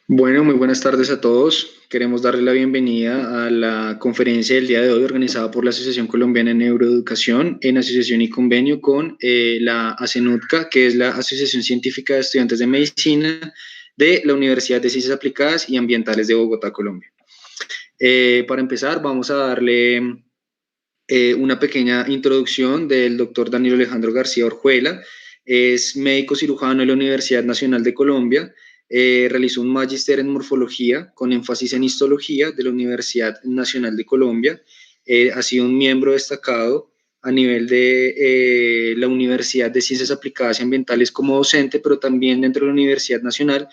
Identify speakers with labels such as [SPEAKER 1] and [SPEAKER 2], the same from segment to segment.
[SPEAKER 1] Bueno, muy buenas tardes a todos. Queremos darle la bienvenida a la conferencia del día de hoy organizada por la Asociación Colombiana de Neuroeducación en asociación y convenio con la ACENUTCA, que es la Asociación Científica de Estudiantes de Medicina de la Universidad de Ciencias Aplicadas y Ambientales de Bogotá, Colombia. Para empezar, vamos a darle una pequeña introducción del doctor Danilo Alejandro García Orjuela. Es médico cirujano de la Universidad Nacional de Colombia. Realizó un magíster en morfología con énfasis en histología de la Universidad Nacional de Colombia. Ha sido un miembro destacado a nivel de la Universidad de Ciencias Aplicadas y Ambientales como docente, pero también dentro de la Universidad Nacional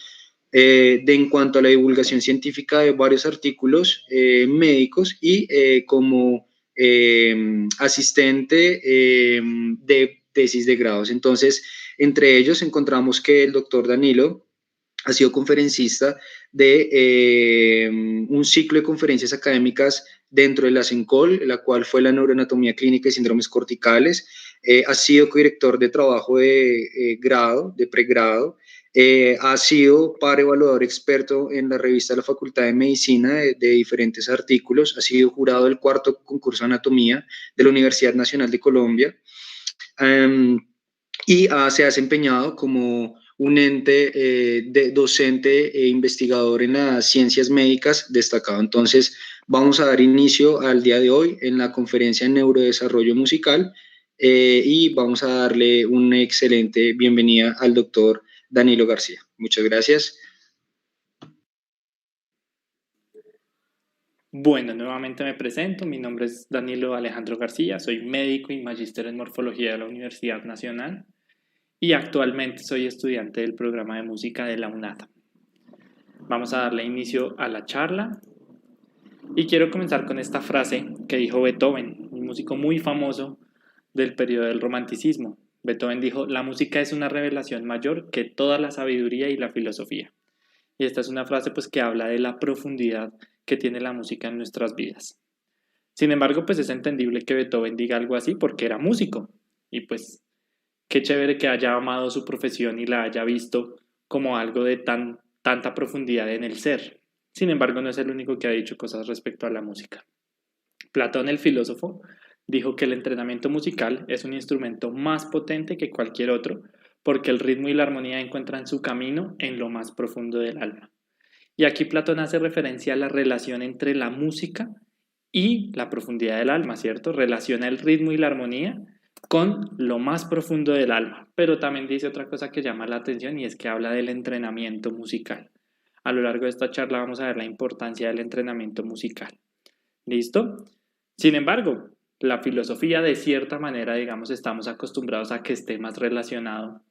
[SPEAKER 1] en cuanto a la divulgación científica de varios artículos médicos y como asistente de tesis de grados. Entonces, entre ellos encontramos que el doctor Danilo ha sido conferencista de un ciclo de conferencias académicas dentro de la CENCOL, la cual fue la neuroanatomía clínica y síndromes corticales. Ha sido codirector de trabajo de grado, de pregrado. Ha sido par evaluador experto en la revista de la Facultad de Medicina de diferentes artículos. Ha sido jurado del cuarto concurso de anatomía de la Universidad Nacional de Colombia. Um, se ha desempeñado como un ente docente e investigador en las ciencias médicas destacado. Entonces, vamos a dar inicio al día de hoy en la conferencia en neurodesarrollo musical y vamos a darle una excelente bienvenida al doctor Danilo García. Muchas gracias.
[SPEAKER 2] Bueno, nuevamente me presento. Mi nombre es Danilo Alejandro García. Soy médico y magíster en morfología de la Universidad Nacional y actualmente soy estudiante del programa de música de la UNAD. Vamos a darle inicio a la charla y quiero comenzar con esta frase que dijo Beethoven, un músico muy famoso del periodo del romanticismo. Beethoven dijo: "La música es una revelación mayor que toda la sabiduría y la filosofía". Y esta es una frase pues que habla de la profundidad que tiene la música en nuestras vidas. Sin embargo, pues es entendible que Beethoven diga algo así porque era músico. Y pues qué chévere que haya amado su profesión y la haya visto como algo de tanta profundidad en el ser. Sin embargo, no es el único que ha dicho cosas respecto a la música. Platón, el filósofo, dijo que el entrenamiento musical es un instrumento más potente que cualquier otro porque el ritmo y la armonía encuentran su camino en lo más profundo del alma. Y aquí Platón hace referencia a la relación entre la música y la profundidad del alma, ¿cierto? Relaciona el ritmo y la armonía con lo más profundo del alma, pero también dice otra cosa que llama la atención y es que habla del entrenamiento musical. A lo largo de esta charla vamos a ver la importancia del entrenamiento musical. ¿Listo? Sin embargo, la filosofía de cierta manera, digamos, estamos acostumbrados a que esté más relacionado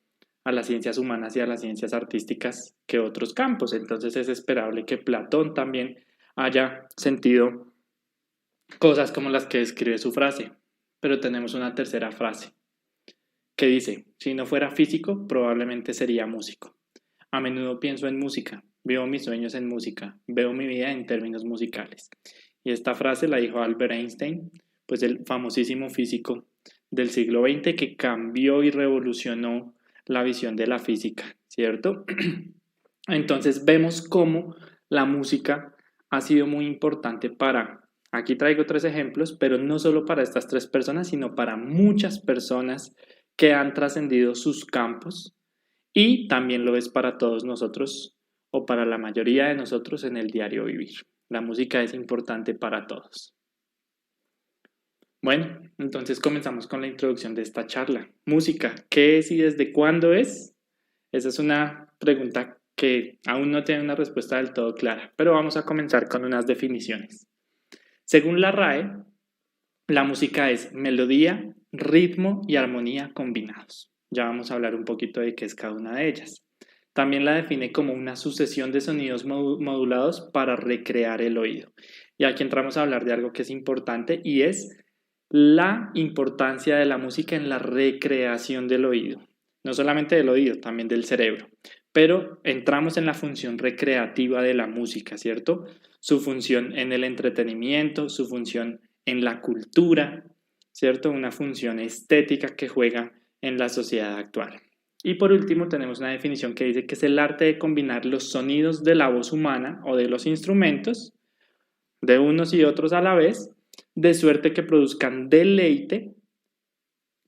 [SPEAKER 2] a las ciencias humanas y a las ciencias artísticas que otros campos. Entonces es esperable que Platón también haya sentido cosas como las que describe su frase. Pero tenemos una tercera frase que dice: si no fuera físico, probablemente sería músico. A menudo pienso en música, veo mis sueños en música, veo mi vida en términos musicales. Y esta frase la dijo Albert Einstein, pues el famosísimo físico del siglo XX que cambió y revolucionó la visión de la física, ¿cierto? Entonces vemos cómo la música ha sido muy importante para, aquí traigo tres ejemplos, pero no solo para estas tres personas, sino para muchas personas que han trascendido sus campos y también lo es para todos nosotros o para la mayoría de nosotros en el diario vivir. La música es importante para todos. Bueno, entonces comenzamos con la introducción de esta charla. Música, ¿qué es y desde cuándo es? Esa es una pregunta que aún no tiene una respuesta del todo clara, pero vamos a comenzar con unas definiciones. Según la RAE, la música es melodía, ritmo y armonía combinados. Ya vamos a hablar un poquito de qué es cada una de ellas. También la define como una sucesión de sonidos modulados para recrear el oído. Y aquí entramos a hablar de algo que es importante y es la importancia de la música en la recreación del oído. No solamente del oído, también del cerebro. Pero entramos en la función recreativa de la música, ¿cierto? Su función en el entretenimiento, su función en la cultura, ¿cierto? Una función estética que juega en la sociedad actual. Y por último tenemos una definición que dice que es el arte de combinar los sonidos de la voz humana o de los instrumentos, de unos y otros a la vez, de suerte que produzcan deleite,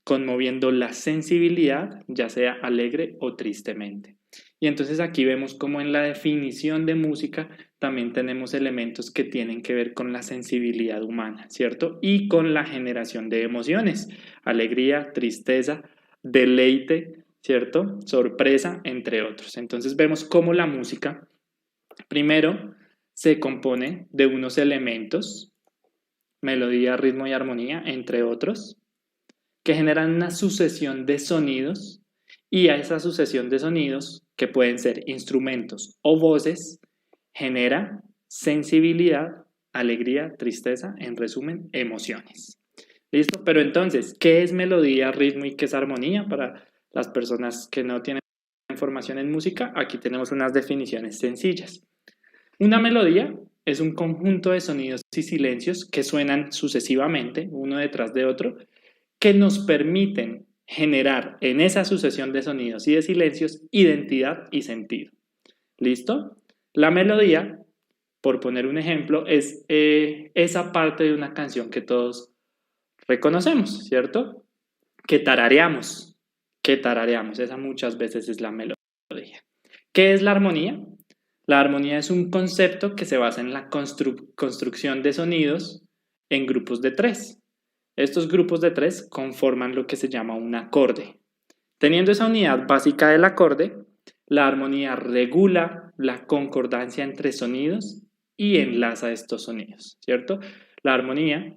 [SPEAKER 2] conmoviendo la sensibilidad, ya sea alegre o tristemente. Y entonces aquí vemos como en la definición de música también tenemos elementos que tienen que ver con la sensibilidad humana, ¿cierto? Y con la generación de emociones, alegría, tristeza, deleite, ¿cierto? Sorpresa, entre otros. Entonces vemos cómo la música, primero, se compone de unos elementos, melodía, ritmo y armonía, entre otros, que generan una sucesión de sonidos y a esa sucesión de sonidos, que pueden ser instrumentos o voces, genera sensibilidad, alegría, tristeza, en resumen, emociones. ¿Listo? Pero entonces, ¿qué es melodía, ritmo y qué es armonía? Para las personas que no tienen formación en música, aquí tenemos unas definiciones sencillas. Una melodía es un conjunto de sonidos y silencios que suenan sucesivamente, uno detrás de otro, que nos permiten generar en esa sucesión de sonidos y de silencios identidad y sentido. ¿Listo? La melodía, por poner un ejemplo, es esa parte de una canción que todos reconocemos, ¿cierto? Que tarareamos, esa muchas veces es la melodía. ¿Qué es la armonía? La armonía es un concepto que se basa en la construcción de sonidos en grupos de tres. Estos grupos de tres conforman lo que se llama un acorde. Teniendo esa unidad básica del acorde, la armonía regula la concordancia entre sonidos y enlaza estos sonidos, ¿cierto? La armonía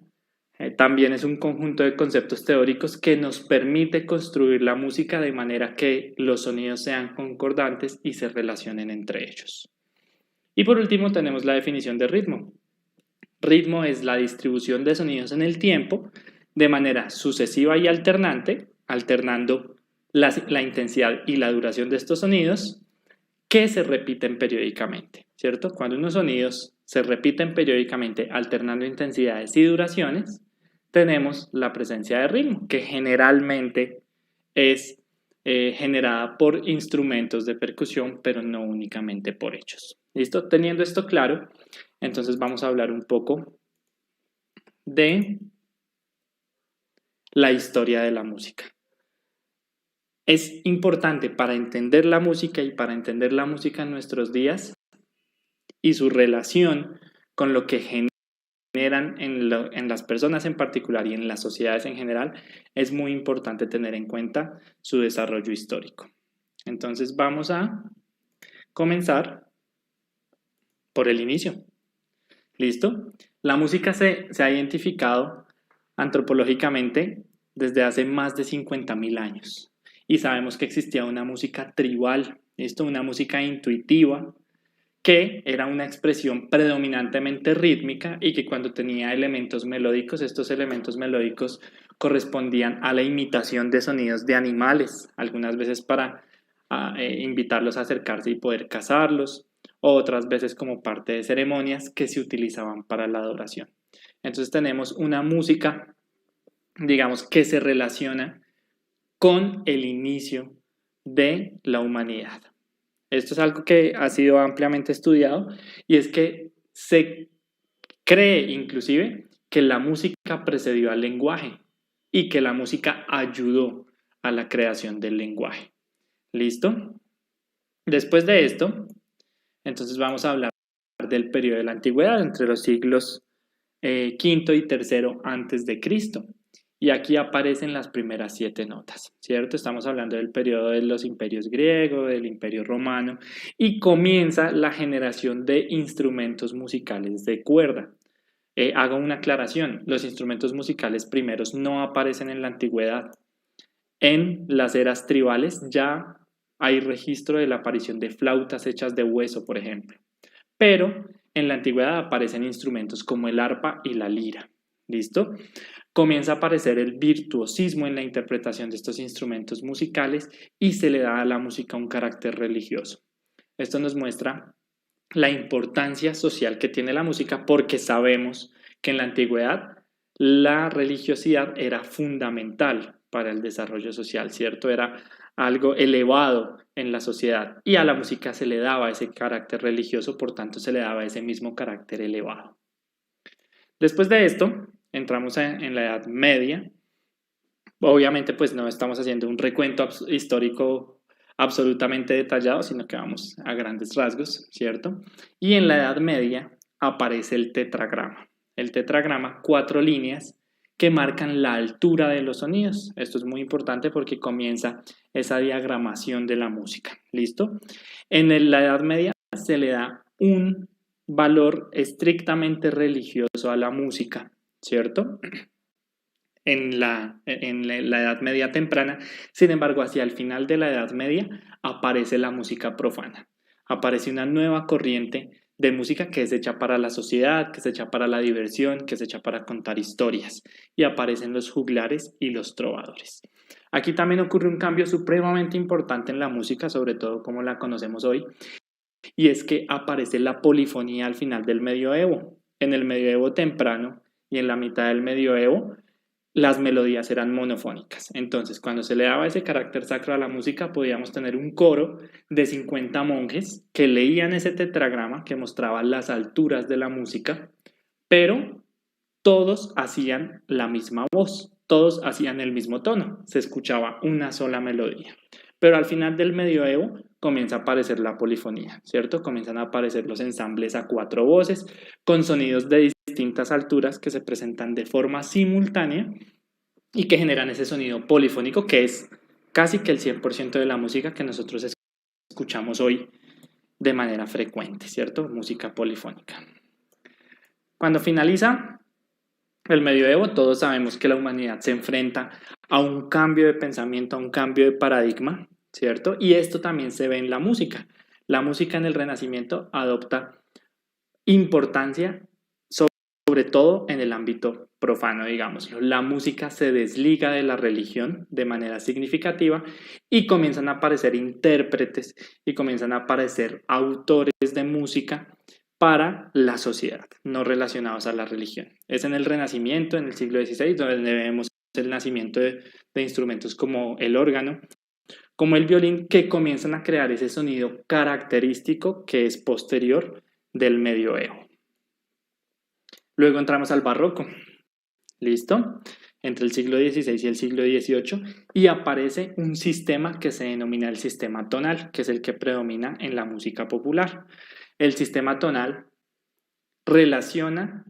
[SPEAKER 2] también es un conjunto de conceptos teóricos que nos permite construir la música de manera que los sonidos sean concordantes y se relacionen entre ellos. Y por último tenemos la definición de ritmo. Ritmo es la distribución de sonidos en el tiempo de manera sucesiva y alternante, alternando la intensidad y la duración de estos sonidos que se repiten periódicamente, ¿cierto? Cuando unos sonidos se repiten periódicamente alternando intensidades y duraciones, tenemos la presencia de ritmo, que generalmente es generada por instrumentos de percusión, pero no únicamente por ellos. ¿Listo? Teniendo esto claro, entonces vamos a hablar un poco de la historia de la música. Es importante para entender la música y para entender la música en nuestros días y su relación con lo que generan en las personas en particular y en las sociedades en general, es muy importante tener en cuenta su desarrollo histórico. Entonces vamos a comenzar por el inicio. ¿Listo? La música se ha identificado antropológicamente desde hace más de 50.000 años. Y sabemos que existía una música tribal, ¿listo? Una música intuitiva, que era una expresión predominantemente rítmica y que cuando tenía elementos melódicos, estos elementos melódicos correspondían a la imitación de sonidos de animales, algunas veces para invitarlos a acercarse y poder cazarlos, otras veces como parte de ceremonias que se utilizaban para la adoración. Entonces tenemos una música, digamos, que se relaciona con el inicio de la humanidad. Esto es algo que ha sido ampliamente estudiado y es que se cree inclusive que la música precedió al lenguaje y que la música ayudó a la creación del lenguaje. ¿Listo? Después de esto, entonces vamos a hablar del periodo de la antigüedad entre los siglos V y III antes de Cristo. Y aquí aparecen las primeras 7 notas, ¿cierto? Estamos hablando del periodo de los imperios griego, del imperio romano, y comienza la generación de instrumentos musicales de cuerda. Hago una aclaración, los instrumentos musicales primeros no aparecen en la antigüedad. En las eras tribales ya hay registro de la aparición de flautas hechas de hueso, por ejemplo. Pero en la antigüedad aparecen instrumentos como el arpa y la lira. ¿Listo? Comienza a aparecer el virtuosismo en la interpretación de estos instrumentos musicales y se le da a la música un carácter religioso. Esto nos muestra la importancia social que tiene la música porque sabemos que en la antigüedad la religiosidad era fundamental para el desarrollo social, ¿cierto? Era algo elevado en la sociedad, y a la música se le daba ese carácter religioso, por tanto se le daba ese mismo carácter elevado. Después de esto, entramos en la Edad Media. Obviamente, pues no estamos haciendo un recuento histórico absolutamente detallado, sino que vamos a grandes rasgos, ¿cierto? Y en la Edad Media aparece el tetragrama. El tetragrama, 4 líneas que marcan la altura de los sonidos. Esto es muy importante porque comienza esa diagramación de la música. ¿Listo? En la Edad Media se le da un valor estrictamente religioso a la música, ¿cierto? En la Edad Media temprana. Sin embargo, hacia el final de la Edad Media aparece la música profana. Aparece una nueva corriente de música que es hecha para la sociedad, que es hecha para la diversión, que es hecha para contar historias. Y aparecen los juglares y los trovadores. Aquí también ocurre un cambio supremamente importante en la música, sobre todo como la conocemos hoy, y es que aparece la polifonía al final del medioevo. En el medioevo temprano y en la mitad del medioevo, las melodías eran monofónicas. Entonces, cuando se le daba ese carácter sacro a la música, podíamos tener un coro de 50 monjes que leían ese tetragrama que mostraba las alturas de la música, pero todos hacían la misma voz, todos hacían el mismo tono, se escuchaba una sola melodía. Pero al final del medioevo comienza a aparecer la polifonía, ¿cierto? Comienzan a aparecer los ensambles a 4 voces con sonidos de distintas alturas que se presentan de forma simultánea y que generan ese sonido polifónico que es casi que el 100% de la música que nosotros escuchamos hoy de manera frecuente, ¿cierto? Música polifónica. Cuando finaliza el medioevo, todos sabemos que la humanidad se enfrenta a un cambio de pensamiento, a un cambio de paradigma, ¿cierto? Y esto también se ve en la música. La música en el Renacimiento adopta importancia, sobre todo en el ámbito profano, digámoslo. La música se desliga de la religión de manera significativa y comienzan a aparecer intérpretes y comienzan a aparecer autores de música para la sociedad, no relacionados a la religión. Es en el Renacimiento, en el siglo XVI, donde vemos el nacimiento de instrumentos como el órgano, como el violín, que comienzan a crear ese sonido característico que es posterior del medioevo. Luego entramos al barroco, ¿listo? Entre el siglo XVI y el siglo XVIII, y aparece un sistema que se denomina el sistema tonal, que es el que predomina en la música popular. El sistema tonal relaciona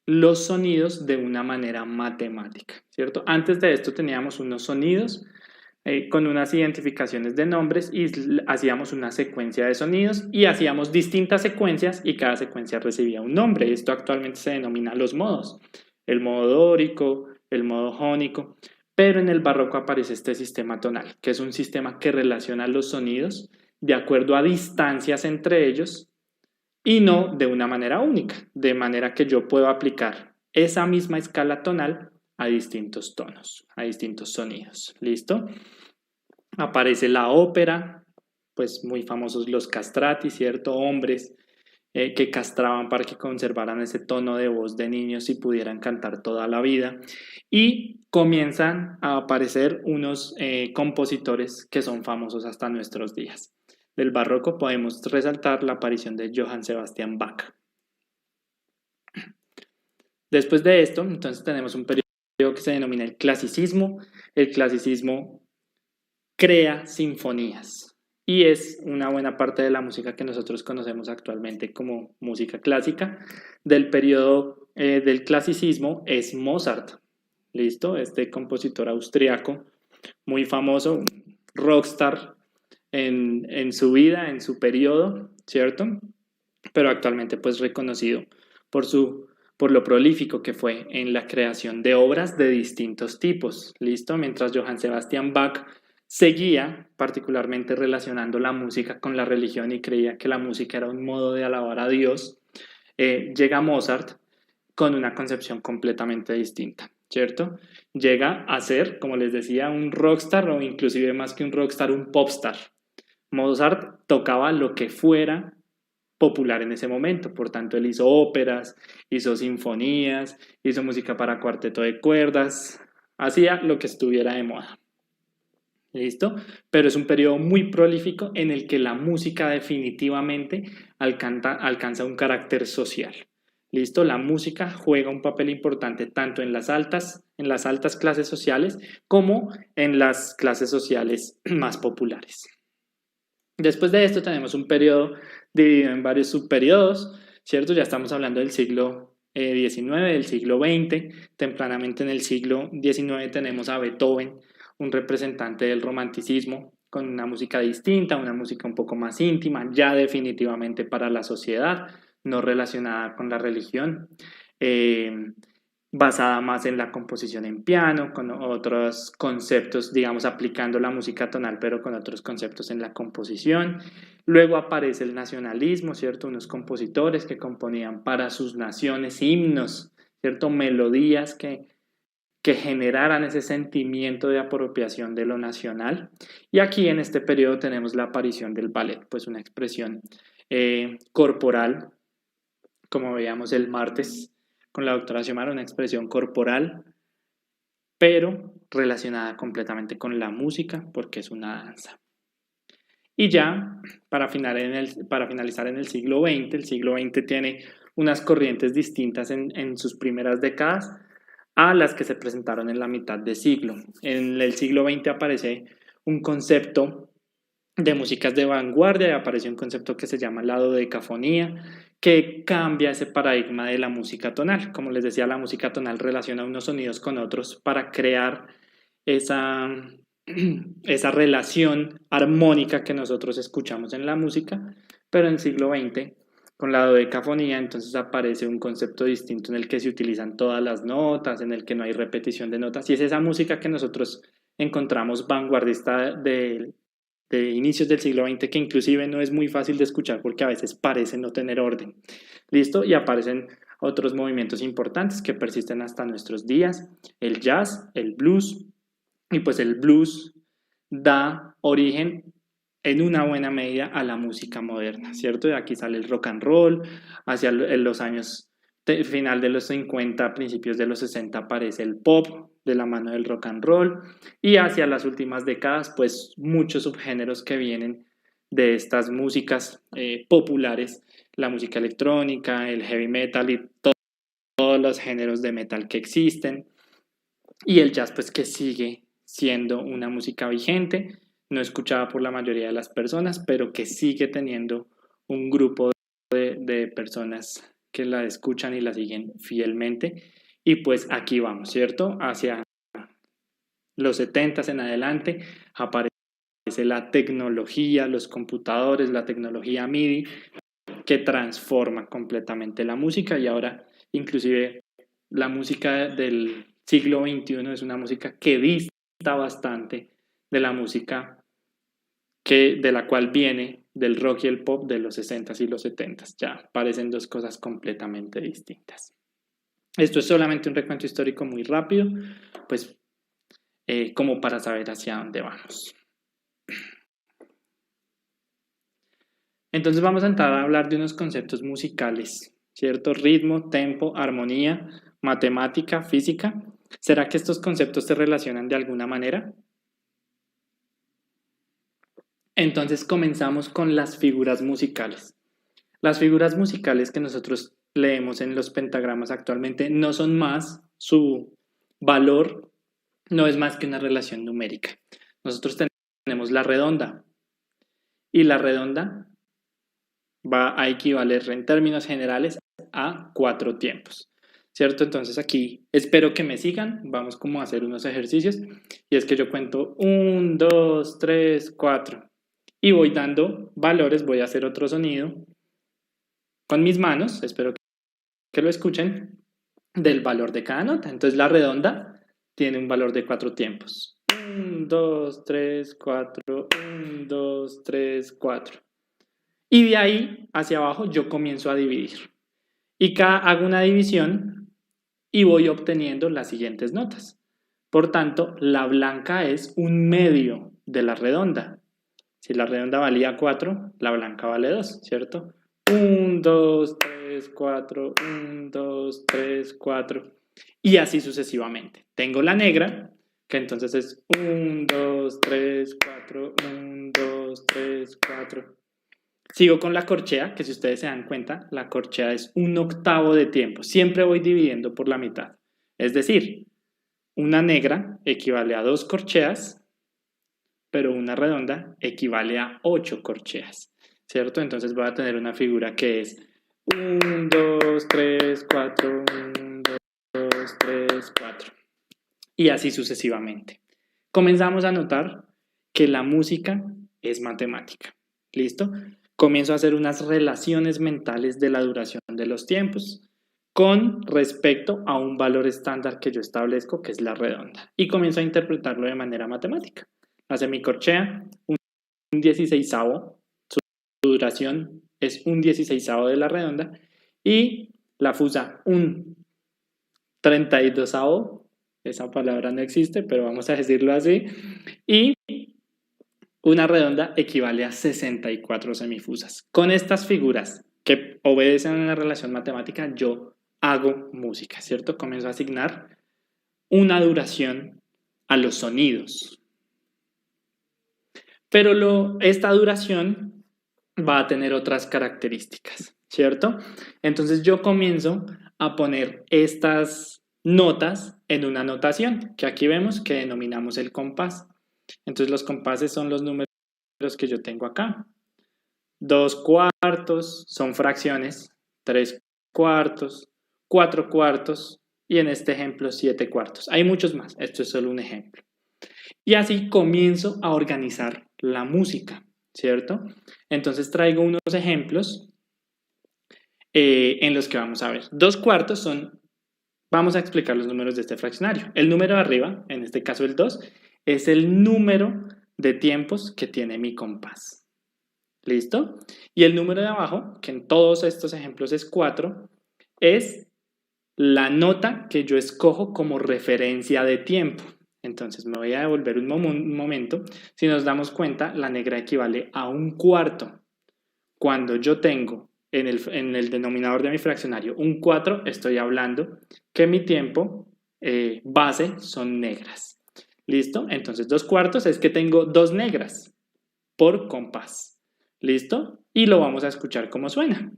[SPEAKER 2] los sonidos de una manera matemática, ¿cierto? Antes de esto teníamos unos sonidos con unas identificaciones de nombres y hacíamos una secuencia de sonidos y hacíamos distintas secuencias y cada secuencia recibía un nombre. Esto actualmente se denomina los modos, el modo dórico, el modo jónico, pero en el barroco aparece este sistema tonal, que es un sistema que relaciona los sonidos de acuerdo a distancias entre ellos y no de una manera única, de manera que yo puedo aplicar esa misma escala tonal a distintos tonos, a distintos sonidos. ¿Listo? Aparece la ópera, pues muy famosos los castrati, ¿cierto? Hombres que castraban para que conservaran ese tono de voz de niños y pudieran cantar toda la vida. Y comienzan a aparecer unos compositores que son famosos hasta nuestros días. Del barroco podemos resaltar la aparición de Johann Sebastian Bach. Después de esto, entonces tenemos un periodo que se denomina el clasicismo. El clasicismo crea sinfonías y es una buena parte de la música que nosotros conocemos actualmente como música clásica. Del periodo del clasicismo es Mozart, ¿listo? Este compositor austriaco muy famoso, un rockstar en su vida, en su periodo, ¿cierto? Pero actualmente pues reconocido por lo prolífico que fue en la creación de obras de distintos tipos, ¿listo? Mientras Johann Sebastian Bach seguía particularmente relacionando la música con la religión y creía que la música era un modo de alabar a Dios, llega Mozart con una concepción completamente distinta, ¿cierto? Llega a ser, como les decía, un rockstar o inclusive más que un rockstar, un popstar. Mozart tocaba lo que fuera popular en ese momento, por tanto él hizo óperas, hizo sinfonías, hizo música para cuarteto de cuerdas, hacía lo que estuviera de moda. ¿Listo? Pero es un periodo muy prolífico en el que la música definitivamente alcanza un carácter social. ¿Listo? La música juega un papel importante tanto en las altas clases sociales como en las clases sociales más populares. Después de esto tenemos un periodo dividido en varios subperiodos, ¿cierto? Ya estamos hablando del siglo XIX, del siglo XX. Tempranamente en el siglo XIX tenemos a Beethoven, un representante del romanticismo, con una música distinta, una música un poco más íntima, ya definitivamente para la sociedad, no relacionada con la religión. Basada más en la composición en piano, con otros conceptos, digamos, aplicando la música tonal, pero con otros conceptos en la composición. Luego aparece el nacionalismo, ¿cierto? Unos compositores que componían para sus naciones himnos, ¿cierto? Melodías que generaran ese sentimiento de apropiación de lo nacional. Y aquí en este periodo tenemos la aparición del ballet, pues una expresión corporal, como veíamos el martes con la doctora Xiomara, una expresión corporal, pero relacionada completamente con la música, porque es una danza. Y ya, para finalizar en el siglo XX tiene unas corrientes distintas en sus primeras décadas a las que se presentaron en la mitad de siglo. En el siglo XX aparece un concepto de músicas de vanguardia y aparece un concepto que se llama la dodecafonía, que cambia ese paradigma de la música tonal. Como les decía, la música tonal relaciona unos sonidos con otros para crear esa, esa relación armónica que nosotros escuchamos en la música, pero en el siglo XX, con la dodecafonía, entonces aparece un concepto distinto en el que se utilizan todas las notas, en el que no hay repetición de notas, y es esa música que nosotros encontramos vanguardista de inicios del siglo XX, que inclusive no es muy fácil de escuchar porque a veces parece no tener orden. ¿Listo? Y aparecen otros movimientos importantes que persisten hasta nuestros días, el jazz, el blues, y pues el blues da origen en una buena medida a la música moderna, ¿cierto? De aquí sale el rock and roll, hacia los años final de los 50, principios de los 60 aparece el pop de la mano del rock and roll y hacia las últimas décadas pues muchos subgéneros que vienen de estas músicas populares, la música electrónica, el heavy metal y todos los géneros de metal que existen y el jazz pues que sigue siendo una música vigente, no escuchada por la mayoría de las personas, pero que sigue teniendo un grupo de personas que la escuchan y la siguen fielmente. Y pues aquí vamos, ¿cierto? Hacia los 70 en adelante aparece la tecnología, los computadores, la tecnología MIDI, que transforma completamente la música y ahora inclusive la música del siglo XXI es una música que dista bastante de la música de la cual viene del rock y el pop de los 60s y los 70s. Ya parecen dos cosas completamente distintas. Esto es solamente un recuento histórico muy rápido, pues como para saber hacia dónde vamos. Entonces vamos a entrar a hablar de unos conceptos musicales, ¿cierto? Ritmo, tempo, armonía, matemática, física. ¿Será que estos conceptos se relacionan de alguna manera? Entonces comenzamos con las figuras musicales. Las figuras musicales que nosotros leemos en los pentagramas actualmente no son más, su valor no es más que una relación numérica. Nosotros tenemos la redonda y la redonda va a equivaler en términos generales a 4 tiempos, ¿cierto? Entonces aquí espero que me sigan, vamos como a hacer unos ejercicios y es que yo cuento 1, 2, 3, 4 y voy dando valores, voy a hacer otro sonido con mis manos, espero que lo escuchen, del valor de cada nota. Entonces la redonda tiene un valor de 4 tiempos. 1, 2, 3, 4, 1, 2, 3, 4. Y de ahí hacia abajo yo comienzo a dividir. Y hago una división y voy obteniendo las siguientes notas. Por tanto, la blanca es un medio de la redonda. Si la redonda valía 4, la blanca vale 2, ¿cierto? 1, 2, 3, 4, 1, 2, 3, 4. Y así sucesivamente. Tengo la negra, que entonces es 1, 2, 3, 4, 1, 2, 3, 4. Sigo con la corchea, que si ustedes se dan cuenta, la corchea es 1/8 de tiempo. Siempre voy dividiendo por la mitad. Es decir, una negra equivale a 2 corcheas, pero una redonda equivale a 8 corcheas, ¿cierto? Entonces voy a tener una figura que es 1, 2, 3, 4, 1, 2, 3, 4. Y así sucesivamente. Comenzamos a notar que la música es matemática. ¿Listo? Comienzo a hacer unas relaciones mentales de la duración de los tiempos con respecto a un valor estándar que yo establezco, que es la redonda. Y comienzo a interpretarlo de manera matemática. La semicorchea, un 16avo, su duración es un 16avo de la redonda, y la fusa, un 32avo, esa palabra no existe, pero vamos a decirlo así, y una redonda equivale a 64 semifusas. Con estas figuras que obedecen a una relación matemática, yo hago música, ¿cierto? Comienzo a asignar una duración a los sonidos. Pero esta duración va a tener otras características, ¿cierto? Entonces yo comienzo a poner estas notas en una notación, que aquí vemos que denominamos el compás. Entonces los compases son los números que yo tengo acá. 2/4 son fracciones, 3/4, 4/4 y en este ejemplo 7/4. Hay muchos más, esto es solo un ejemplo. Y así comienzo a organizar la música, ¿cierto? Entonces traigo unos ejemplos en los que vamos a ver. 2/4 son, vamos a explicar los números de este fraccionario. El número de arriba, en este caso el 2, es el número de tiempos que tiene mi compás. ¿Listo? Y el número de abajo, que en todos estos ejemplos es 4, es la nota que yo escojo como referencia de tiempo. Entonces me voy a devolver un momento. Si nos damos cuenta, la negra equivale a 1/4. Cuando yo tengo en el denominador de mi fraccionario un 4, estoy hablando que mi tiempo base son negras. ¿Listo? Entonces 2/4 es que tengo 2 negras por compás. ¿Listo? Y lo vamos a escuchar cómo suena.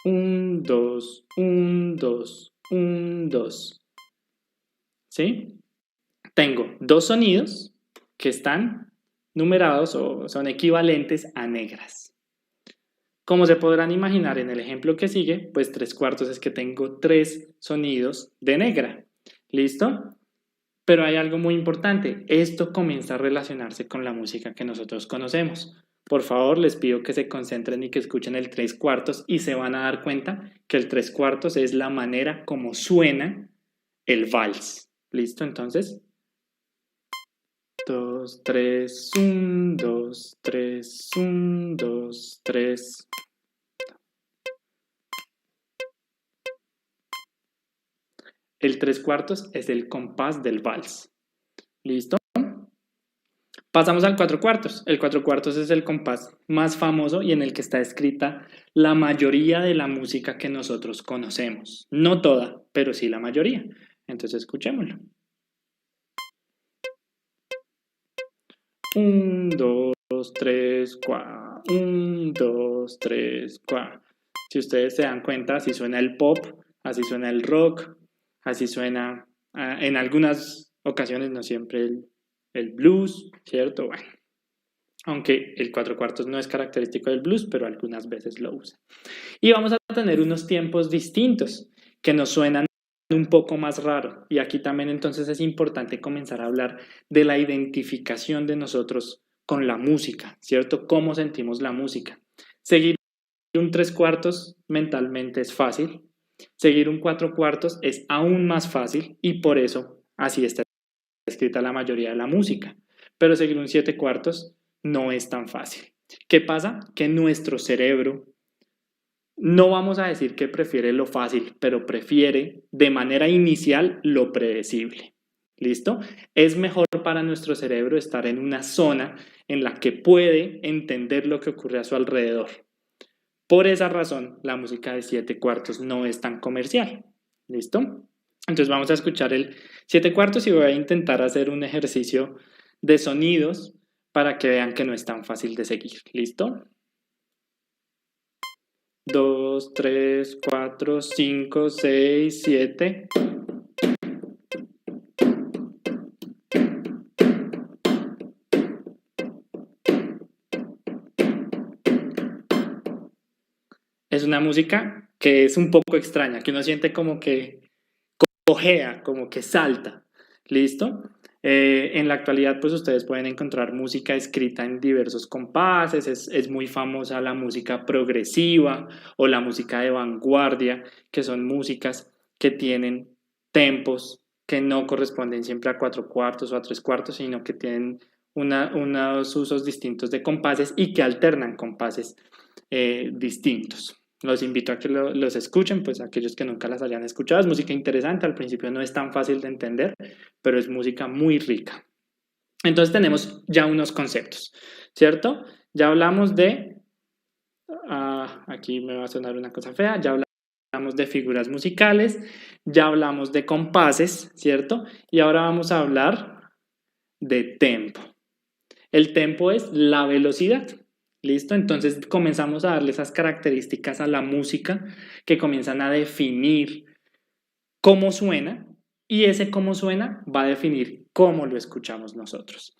[SPEAKER 2] 1, 2, 1, 2, 1, 2. ¿Sí? Tengo 2 sonidos que están numerados o son equivalentes a negras. Como se podrán imaginar en el ejemplo que sigue, pues 3/4 es que tengo 3 sonidos de negra. ¿Listo? Pero hay algo muy importante. Esto comienza a relacionarse con la música que nosotros conocemos. Por favor, les pido que se concentren y que escuchen el 3/4 y se van a dar cuenta que el 3/4 es la manera como suena el vals. ¿Listo? Entonces, 2, 3, 1, 2, 3, 1, 2, 3. El 3/4 es el compás del vals. ¿Listo? Pasamos al 4/4. El 4/4 es el compás más famoso y en el que está escrita la mayoría de la música que nosotros conocemos. No toda, pero sí la mayoría. Entonces escuchémoslo. 1, 2, 3, 4. 1, 2, 3, 4. Si ustedes se dan cuenta, así suena el pop, así suena el rock, así suena en algunas ocasiones, no siempre el blues, ¿cierto? Bueno, aunque el 4/4 no es característico del blues, pero algunas veces lo usa. Y vamos a tener unos tiempos distintos que nos suenan un poco más raro. Y aquí también entonces es importante comenzar a hablar de la identificación de nosotros con la música, ¿cierto? ¿Cómo sentimos la música? Seguir un 3/4 mentalmente es fácil. Seguir un 4/4 es aún más fácil y por eso así está escrita la mayoría de la música. Pero seguir un 7/4 no es tan fácil. ¿Qué pasa? Que nuestro cerebro, no vamos a decir que prefiere lo fácil, pero prefiere de manera inicial lo predecible. ¿Listo? Es mejor para nuestro cerebro estar en una zona en la que puede entender lo que ocurre a su alrededor. Por esa razón, la música de 7/4 no es tan comercial. ¿Listo? Entonces vamos a escuchar el 7/4 y voy a intentar hacer un ejercicio de sonidos para que vean que no es tan fácil de seguir. ¿Listo? 2, 3, 4, 5, 6, 7. Es una música que es un poco extraña, que uno siente como que cojea, como que salta. ¿Listo? En la actualidad, pues ustedes pueden encontrar música escrita en diversos compases, es muy famosa la música progresiva o la música de vanguardia, que son músicas que tienen tempos que no corresponden siempre a 4/4 o a 3/4, sino que tienen unos usos distintos de compases y que alternan compases distintos. Los invito a que los escuchen, pues aquellos que nunca las hayan escuchado. Es música interesante, al principio no es tan fácil de entender, pero es música muy rica. Entonces tenemos ya unos conceptos, ¿cierto? Ya hablamos de, aquí me va a sonar una cosa fea, ya hablamos de figuras musicales, ya hablamos de compases, ¿cierto? Y ahora vamos a hablar de tempo. El tempo es la velocidad. ¿Listo? Entonces comenzamos a darle esas características a la música que comienzan a definir cómo suena y ese cómo suena va a definir cómo lo escuchamos nosotros.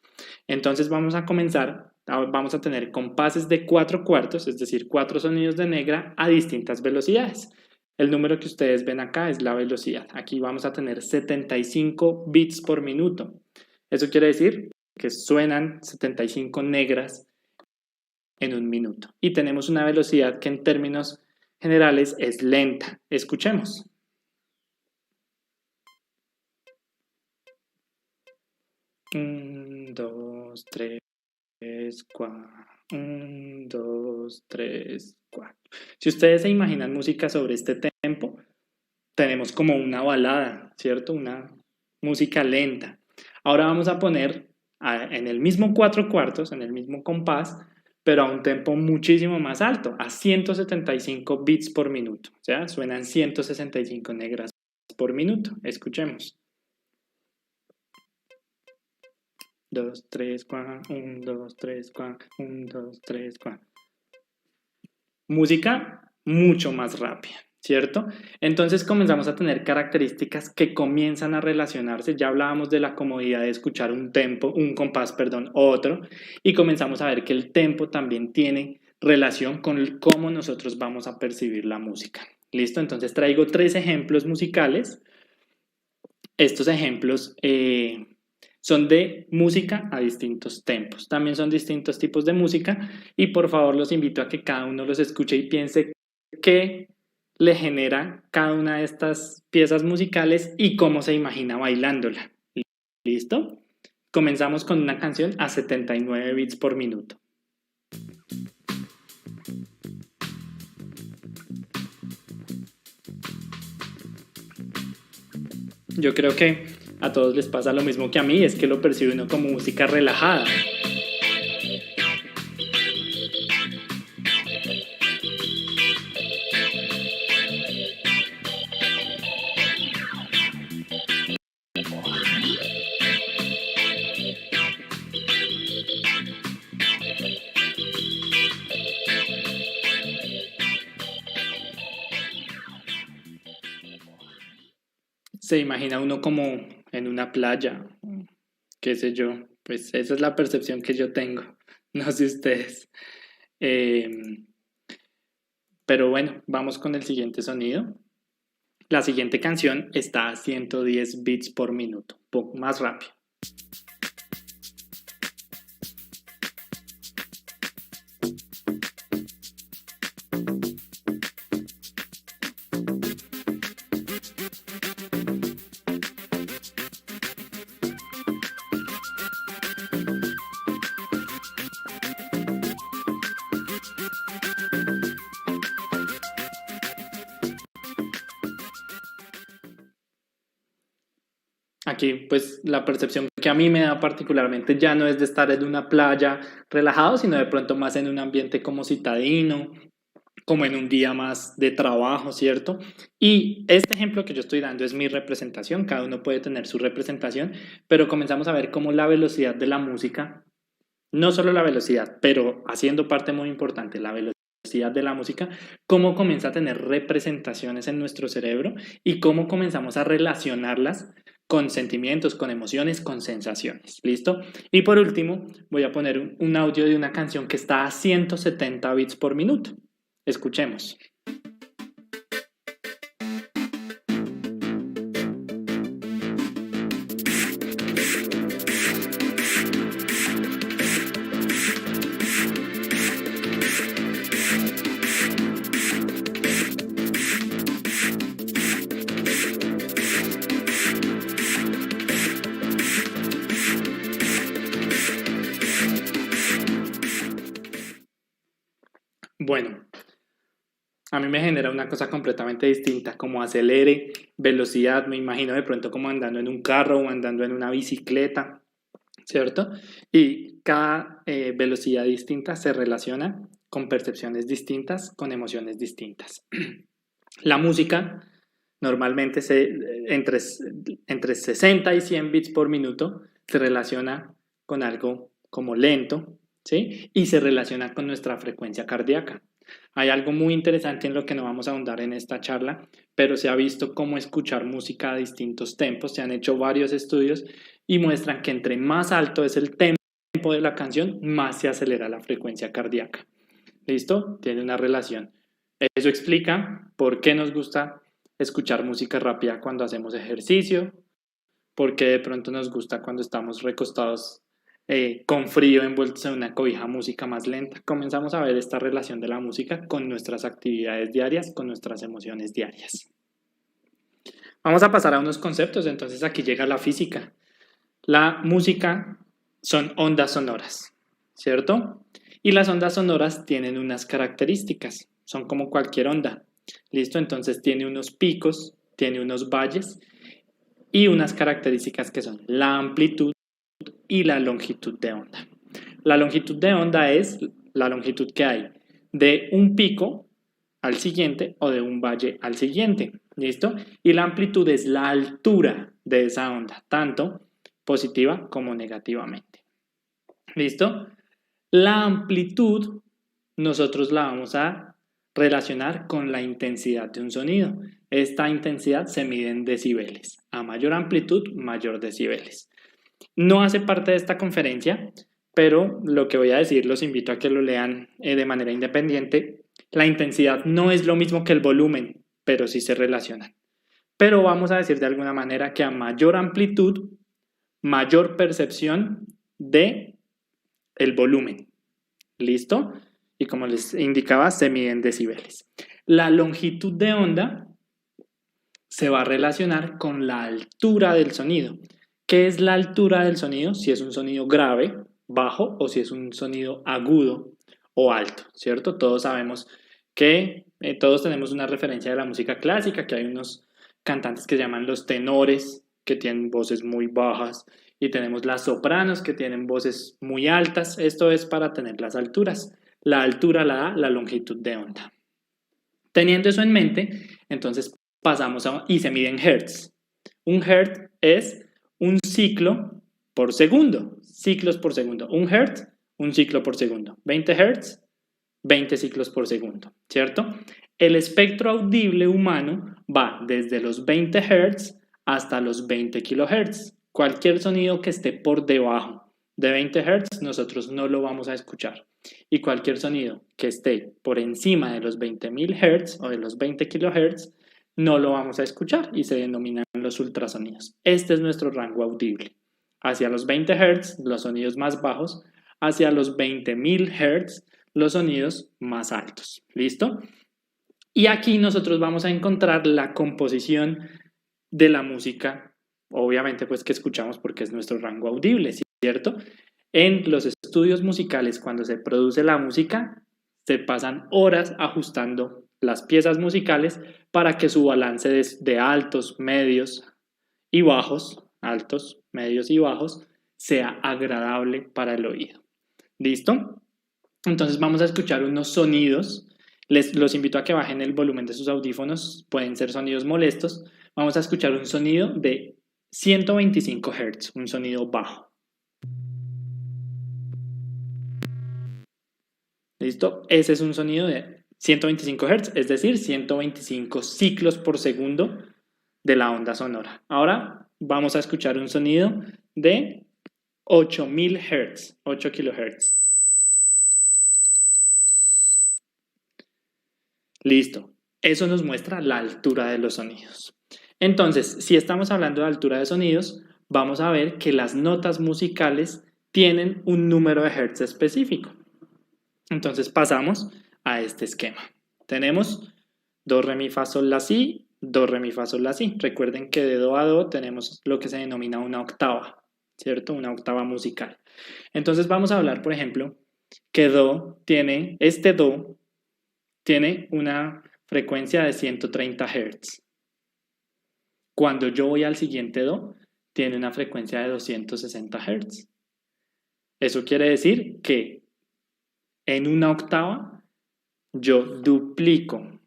[SPEAKER 2] Entonces vamos a comenzar, vamos a tener compases de 4/4, es decir, 4 sonidos de negra a distintas velocidades. El número que ustedes ven acá es la velocidad. Aquí vamos a tener 75 bits por minuto. Eso quiere decir que suenan 75 negras en un minuto. Y tenemos una velocidad que en términos generales es lenta. Escuchemos. Un, dos, tres, cuatro. 1, 2, 3, 4. Si ustedes se imaginan música sobre este tempo, tenemos como una balada, ¿cierto? Una música lenta. Ahora vamos a poner en el mismo 4/4, en el mismo compás, pero a un tempo muchísimo más alto, a 175 bits por minuto. O sea, suenan 165 negras por minuto. Escuchemos. 2, 3, 4, 1, 2, 3, 4, 1, 2, 3, 4. Música mucho más rápida, ¿cierto? Entonces comenzamos a tener características que comienzan a relacionarse. Ya hablábamos de la comodidad de escuchar un compás, otro, y comenzamos a ver que el tempo también tiene relación con cómo nosotros vamos a percibir la música. ¿Listo? Entonces traigo 3 ejemplos musicales. Estos ejemplos son de música a distintos tempos. También son distintos tipos de música y por favor los invito a que cada uno los escuche y piense qué le genera cada una de estas piezas musicales y cómo se imagina bailándola. ¿Listo? Comenzamos con una canción a 79 bits por minuto. Yo creo que a todos les pasa lo mismo que a mí, es que lo percibe uno como música relajada. Se imagina uno como en una playa, qué sé yo, pues esa es la percepción que yo tengo, no sé ustedes. Pero bueno, vamos con el siguiente sonido. La siguiente canción está a 110 bits por minuto, un poco más rápido. Aquí, pues la percepción que a mí me da particularmente ya no es de estar en una playa relajado, sino de pronto más en un ambiente como citadino, como en un día más de trabajo, ¿cierto? Y este ejemplo que yo estoy dando es mi representación, cada uno puede tener su representación, pero comenzamos a ver cómo la velocidad de la música, no solo la velocidad, pero haciendo parte muy importante, la velocidad de la música, cómo comienza a tener representaciones en nuestro cerebro y cómo comenzamos a relacionarlas con sentimientos, con emociones, con sensaciones. ¿Listo? Y por último, voy a poner un audio de una canción que está a 170 bits por minuto. Escuchemos. Bueno, a mí me genera una cosa completamente distinta, como acelere, velocidad, me imagino de pronto como andando en un carro o andando en una bicicleta, ¿cierto? Y cada velocidad distinta se relaciona con percepciones distintas, con emociones distintas. La música normalmente entre 60 y 100 bits por minuto se relaciona con algo como lento, ¿sí? Y se relaciona con nuestra frecuencia cardíaca. Hay algo muy interesante en lo que no vamos a ahondar en esta charla, pero se ha visto cómo escuchar música a distintos tempos. Se han hecho varios estudios y muestran que entre más alto es el tempo de la canción, más se acelera la frecuencia cardíaca. ¿Listo? Tiene una relación. Eso explica por qué nos gusta escuchar música rápida cuando hacemos ejercicio, por qué de pronto nos gusta cuando estamos recostados con frío envueltos en una cobija música más lenta. Comenzamos a ver esta relación de la música con nuestras actividades diarias, con nuestras emociones diarias. Vamos a pasar a unos conceptos, entonces aquí llega la física. La música son ondas sonoras, ¿cierto? Y las ondas sonoras tienen unas características, son como cualquier onda, ¿listo? Entonces tiene unos picos, tiene unos valles y unas características que son la amplitud y la longitud de onda. La longitud de onda es la longitud que hay de un pico al siguiente o de un valle al siguiente, ¿listo? Y la amplitud es la altura de esa onda, tanto positiva como negativamente. ¿Listo? La amplitud nosotros la vamos a relacionar con la intensidad de un sonido. Esta intensidad se mide en decibeles. A mayor amplitud, mayor decibeles. No hace parte de esta conferencia, pero lo que voy a decir los invito a que lo lean de manera independiente. La intensidad no es lo mismo que el volumen, pero sí se relacionan. Pero vamos a decir de alguna manera que a mayor amplitud, mayor percepción de el volumen. ¿Listo? Y como les indicaba, se miden decibeles. La longitud de onda se va a relacionar con la altura del sonido. ¿Qué es la altura del sonido? Si es un sonido grave, bajo, o si es un sonido agudo o alto, ¿cierto? Todos sabemos que todos tenemos una referencia de la música clásica, que hay unos cantantes que llaman los tenores, que tienen voces muy bajas, y tenemos las sopranos, que tienen voces muy altas. Esto es para tener las alturas. La altura la da la longitud de onda. Teniendo eso en mente, entonces pasamos a, y se mide en hertz. Un hertz es un ciclo por segundo, ciclos por segundo. Un hertz, un ciclo por segundo. 20 hertz, 20 ciclos por segundo, ¿cierto? El espectro audible humano va desde los 20 hertz hasta los 20 kilohertz. Cualquier sonido que esté por debajo de 20 hertz, nosotros no lo vamos a escuchar. Y cualquier sonido que esté por encima de los 20.000 hertz o de los 20 kilohertz, no lo vamos a escuchar y se denominan los ultrasonidos. Este es nuestro rango audible. Hacia los 20 hertz, los sonidos más bajos, hacia los 20.000 hertz, los sonidos más altos. ¿Listo? Y aquí nosotros vamos a encontrar la composición de la música, obviamente pues que escuchamos porque es nuestro rango audible, ¿cierto? En los estudios musicales, cuando se produce la música, se pasan horas ajustando las piezas musicales para que su balance de altos, medios y bajos, altos, medios y bajos, sea agradable para el oído. ¿Listo? Entonces vamos a escuchar unos sonidos Los invito a que bajen el volumen de sus audífonos, pueden ser sonidos molestos. Vamos a escuchar un sonido de 125 Hz, un sonido bajo. ¿Listo? Ese es un sonido de 125 Hz, es decir, 125 ciclos por segundo de la onda sonora. Ahora vamos a escuchar un sonido de 8000 Hz, 8 kHz. Listo. Eso nos muestra la altura de los sonidos. Entonces, si estamos hablando de altura de sonidos, vamos a ver que las notas musicales tienen un número de hertz específico. Entonces pasamos a este esquema. Tenemos do, re, mi, fa, sol, la, si, do, re, mi, fa, sol, la, si. Recuerden que de do a do tenemos lo que se denomina una octava, ¿cierto? Una octava musical. Entonces vamos a hablar, por ejemplo, que este do tiene una frecuencia de 130 Hz. Cuando yo voy al siguiente do, tiene una frecuencia de 260 Hz. Eso quiere decir que en una octava yo duplico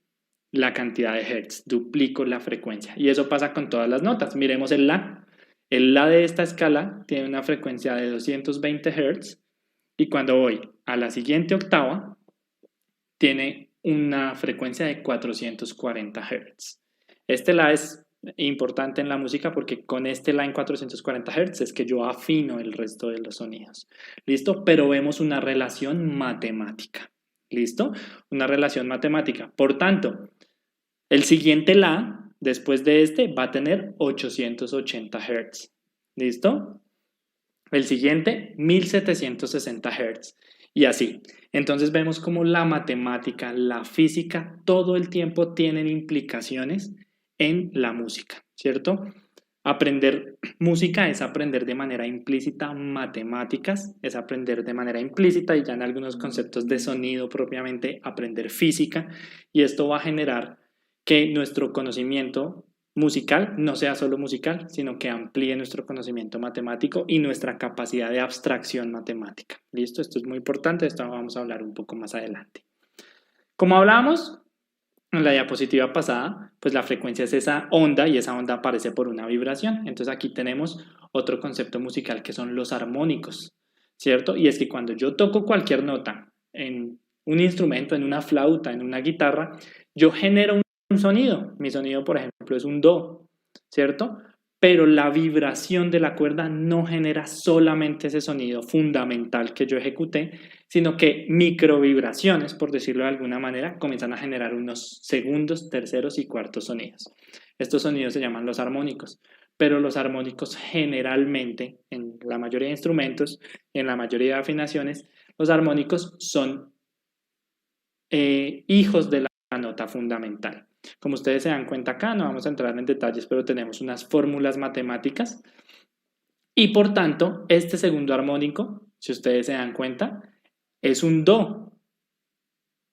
[SPEAKER 2] la cantidad de Hz, duplico la frecuencia. Y eso pasa con todas las notas. Miremos el La. El La de esta escala tiene una frecuencia de 220 Hz y cuando voy a la siguiente octava, tiene una frecuencia de 440 Hz. Este La es importante en la música porque con este La en 440 Hz es que yo afino el resto de los sonidos. ¿Listo? Pero vemos una relación matemática. ¿Listo? Una relación matemática. Por tanto, el siguiente La, después de este, va a tener 880 Hz. ¿Listo? El siguiente, 1760 Hz. Y así. Entonces vemos cómo la matemática, la física, todo el tiempo tienen implicaciones en la música, ¿cierto? Aprender música es aprender de manera implícita matemáticas, es aprender de manera implícita y ya en algunos conceptos de sonido propiamente aprender física y esto va a generar que nuestro conocimiento musical no sea solo musical, sino que amplíe nuestro conocimiento matemático y nuestra capacidad de abstracción matemática. ¿Listo? Esto es muy importante, esto vamos a hablar un poco más adelante. Como hablábamos en la diapositiva pasada, pues la frecuencia es esa onda y esa onda aparece por una vibración. Entonces aquí tenemos otro concepto musical que son los armónicos, ¿cierto? Y es que cuando yo toco cualquier nota en un instrumento, en una flauta, en una guitarra, yo genero un sonido. Mi sonido, por ejemplo, es un do, ¿cierto? Pero la vibración de la cuerda no genera solamente ese sonido fundamental que yo ejecuté, sino que microvibraciones, por decirlo de alguna manera, comienzan a generar unos segundos, terceros y cuartos sonidos. Estos sonidos se llaman los armónicos, pero los armónicos generalmente, en la mayoría de instrumentos, en la mayoría de afinaciones, los armónicos son hijos de la nota fundamental. Como ustedes se dan cuenta acá, no vamos a entrar en detalles, pero tenemos unas fórmulas matemáticas y por tanto, este segundo armónico, si ustedes se dan cuenta, es un do,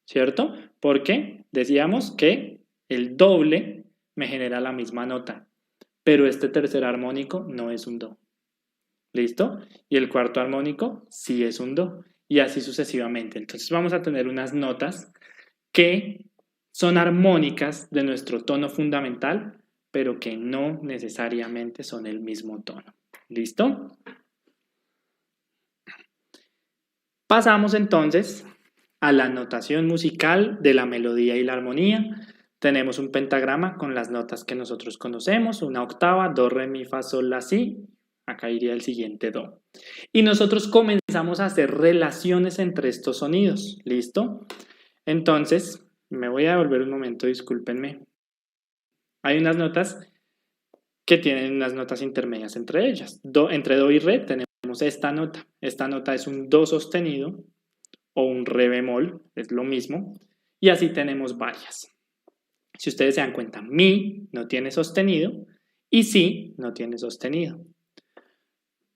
[SPEAKER 2] ¿cierto? Porque decíamos que el doble me genera la misma nota, pero este tercer armónico no es un do. ¿Listo? Y el cuarto armónico sí es un do, y así sucesivamente. Entonces vamos a tener unas notas que son armónicas de nuestro tono fundamental, pero que no necesariamente son el mismo tono. ¿Listo? Pasamos entonces a la notación musical de la melodía y la armonía. Tenemos un pentagrama con las notas que nosotros conocemos, una octava, do, re, mi, fa, sol, la, si. Acá iría el siguiente do. Y nosotros comenzamos a hacer relaciones entre estos sonidos. ¿Listo? Entonces, me voy a devolver un momento, discúlpenme. Hay unas notas que tienen unas notas intermedias entre ellas. Entre do y re tenemos esta nota. Esta nota es un do sostenido o un re bemol, es lo mismo. Y así tenemos varias. Si ustedes se dan cuenta, mi no tiene sostenido y si no tiene sostenido.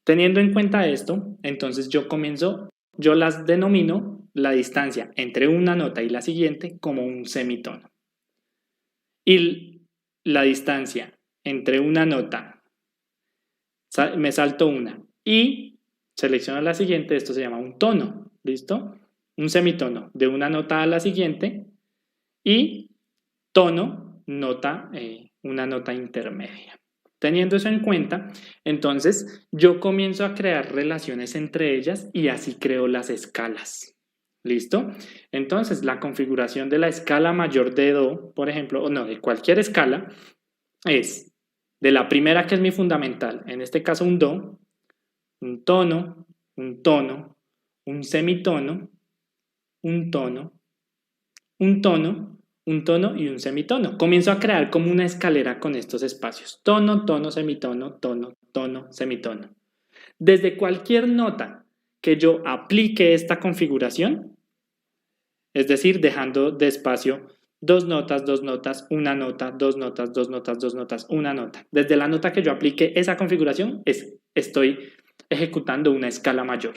[SPEAKER 2] Teniendo en cuenta esto, entonces yo las denomino la distancia entre una nota y la siguiente como un semitono. Y la distancia entre una nota, me salto una y selecciono la siguiente, esto se llama un tono, ¿listo? Un semitono de una nota a la siguiente y tono, nota, una nota intermedia. Teniendo eso en cuenta, entonces yo comienzo a crear relaciones entre ellas y así creo las escalas. ¿Listo? Entonces, la configuración de la escala mayor de Do, por ejemplo, o no, de cualquier escala, es de la primera, que es mi fundamental, en este caso un Do, un tono, un tono, un semitono, un tono, un tono, un tono y un semitono. Comienzo a crear como una escalera con estos espacios. Tono, tono, semitono, tono, tono, semitono. Desde cualquier nota que yo aplique esta configuración, es decir, dejando de espacio dos notas, una nota, dos notas, dos notas, dos notas, una nota. Desde la nota que yo aplique esa configuración, estoy ejecutando una escala mayor.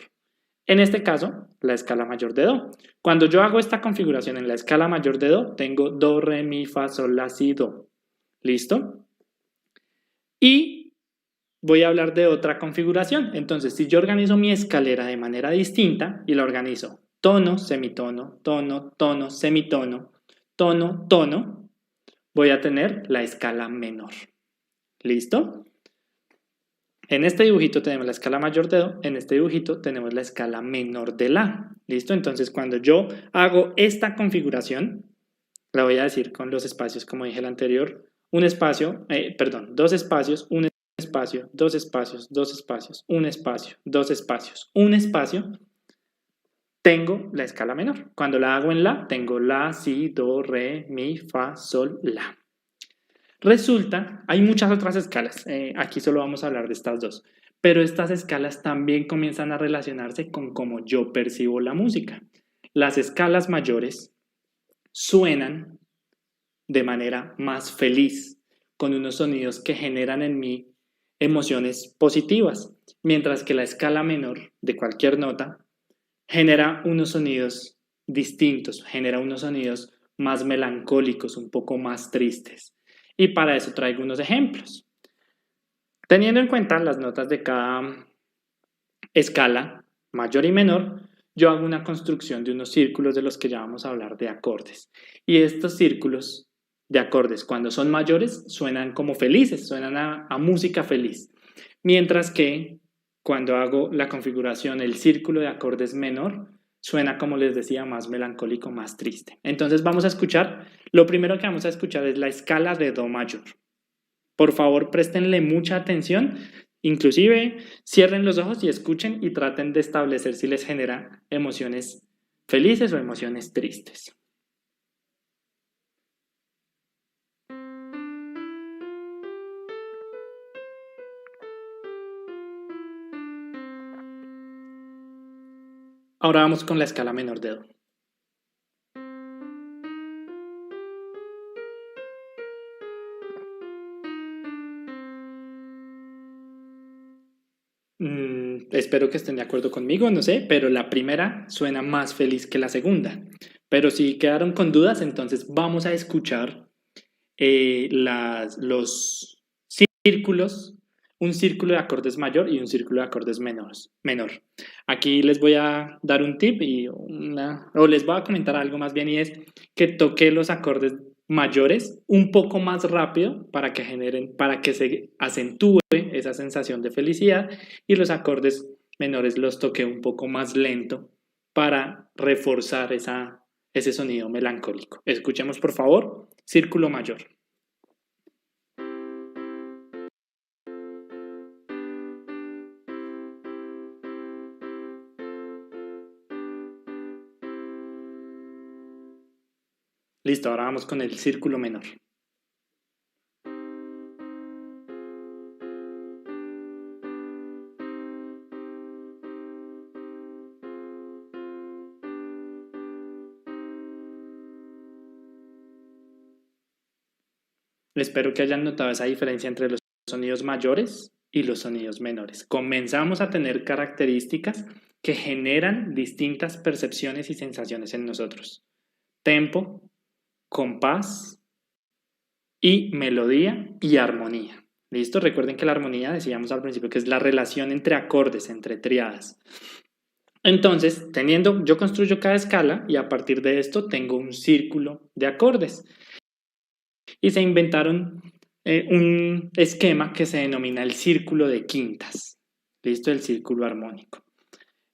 [SPEAKER 2] En este caso, la escala mayor de Do. Cuando yo hago esta configuración en la escala mayor de Do, tengo Do, Re, Mi, Fa, Sol, La, Si, Do. ¿Listo? Y voy a hablar de otra configuración. Entonces, si yo organizo mi escalera de manera distinta y la organizo tono, semitono, tono, tono, semitono, tono, tono, voy a tener la escala menor. ¿Listo? En este dibujito tenemos la escala mayor de Do, en este dibujito tenemos la escala menor de La. ¿Listo? Entonces, cuando yo hago esta configuración, la voy a decir con los espacios, como dije el anterior, un espacio, dos espacios, un espacio, dos espacios, dos espacios, un espacio, dos espacios, un espacio, tengo la escala menor. Cuando la hago en La, tengo La, Si, Do, Re, Mi, Fa, Sol, La. Resulta, hay muchas otras escalas, aquí solo vamos a hablar de estas dos, pero estas escalas también comienzan a relacionarse con cómo yo percibo la música. Las escalas mayores suenan de manera más feliz, con unos sonidos que generan en mí emociones positivas, mientras que la escala menor de cualquier nota genera unos sonidos distintos, genera unos sonidos más melancólicos, un poco más tristes. Y para eso traigo unos ejemplos. Teniendo en cuenta las notas de cada escala, mayor y menor, yo hago una construcción de unos círculos de los que ya vamos a hablar de acordes. Y estos círculos de acordes, cuando son mayores, suenan como felices, suenan a música feliz. Mientras que cuando hago la configuración, el círculo de acordes menor, suena, como les decía, más melancólico, más triste. Entonces vamos a escuchar, lo primero que vamos a escuchar es la escala de Do mayor. Por favor, préstenle mucha atención, inclusive cierren los ojos y escuchen y traten de establecer si les genera emociones felices o emociones tristes. Ahora vamos con la escala menor de Do. Espero que estén de acuerdo conmigo, no sé, pero la primera suena más feliz que la segunda. Pero si quedaron con dudas, entonces vamos a escuchar los círculos, un círculo de acordes mayor y un círculo de acordes menor. Aquí les voy a dar un tip o les voy a comentar algo más bien, y es que toqué los acordes mayores un poco más rápido para que se acentúe esa sensación de felicidad, y los acordes menores los toqué un poco más lento para reforzar ese sonido melancólico. Escuchemos por favor, círculo mayor. Listo, ahora vamos con el círculo menor. Espero que hayan notado esa diferencia entre los sonidos mayores y los sonidos menores. Comenzamos a tener características que generan distintas percepciones y sensaciones en nosotros. Tempo, compás y melodía y armonía. ¿Listo? Recuerden que la armonía, decíamos al principio, que es la relación entre acordes, entre triadas. Entonces, yo construyo cada escala y a partir de esto tengo un círculo de acordes. Y se inventaron un esquema que se denomina el círculo de quintas. ¿Listo? El círculo armónico.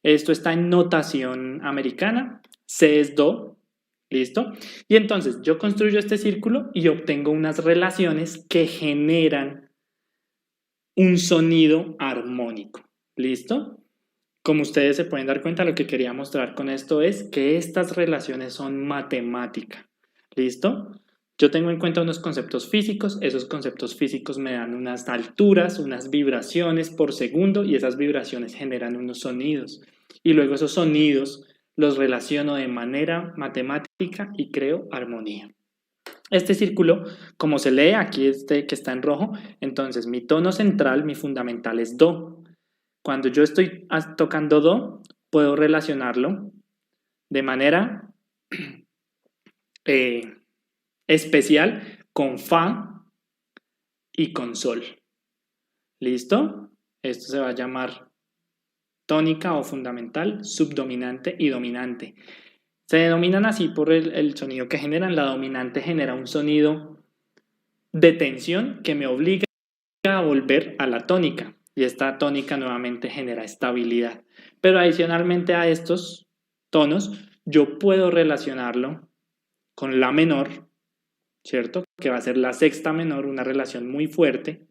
[SPEAKER 2] Esto está en notación americana. C es do. ¿Listo? Y entonces yo construyo este círculo y obtengo unas relaciones que generan un sonido armónico. ¿Listo? Como ustedes se pueden dar cuenta, lo que quería mostrar con esto es que estas relaciones son matemáticas. ¿Listo? Yo tengo en cuenta unos conceptos físicos, esos conceptos físicos me dan unas alturas, unas vibraciones por segundo y esas vibraciones generan unos sonidos. Y luego esos sonidos los relaciono de manera matemática y creo armonía. Este círculo, como se lee aquí, este que está en rojo, entonces mi tono central, mi fundamental es do. Cuando yo estoy tocando do, puedo relacionarlo de manera especial con fa y con sol. ¿Listo? Esto se va a llamar tónica o fundamental, subdominante y dominante. Se denominan así por el sonido que generan. La dominante genera un sonido de tensión que me obliga a volver a la tónica. Y esta tónica nuevamente genera estabilidad. Pero adicionalmente a estos tonos, yo puedo relacionarlo con la menor, ¿cierto? Que va a ser la sexta menor, una relación muy fuerte,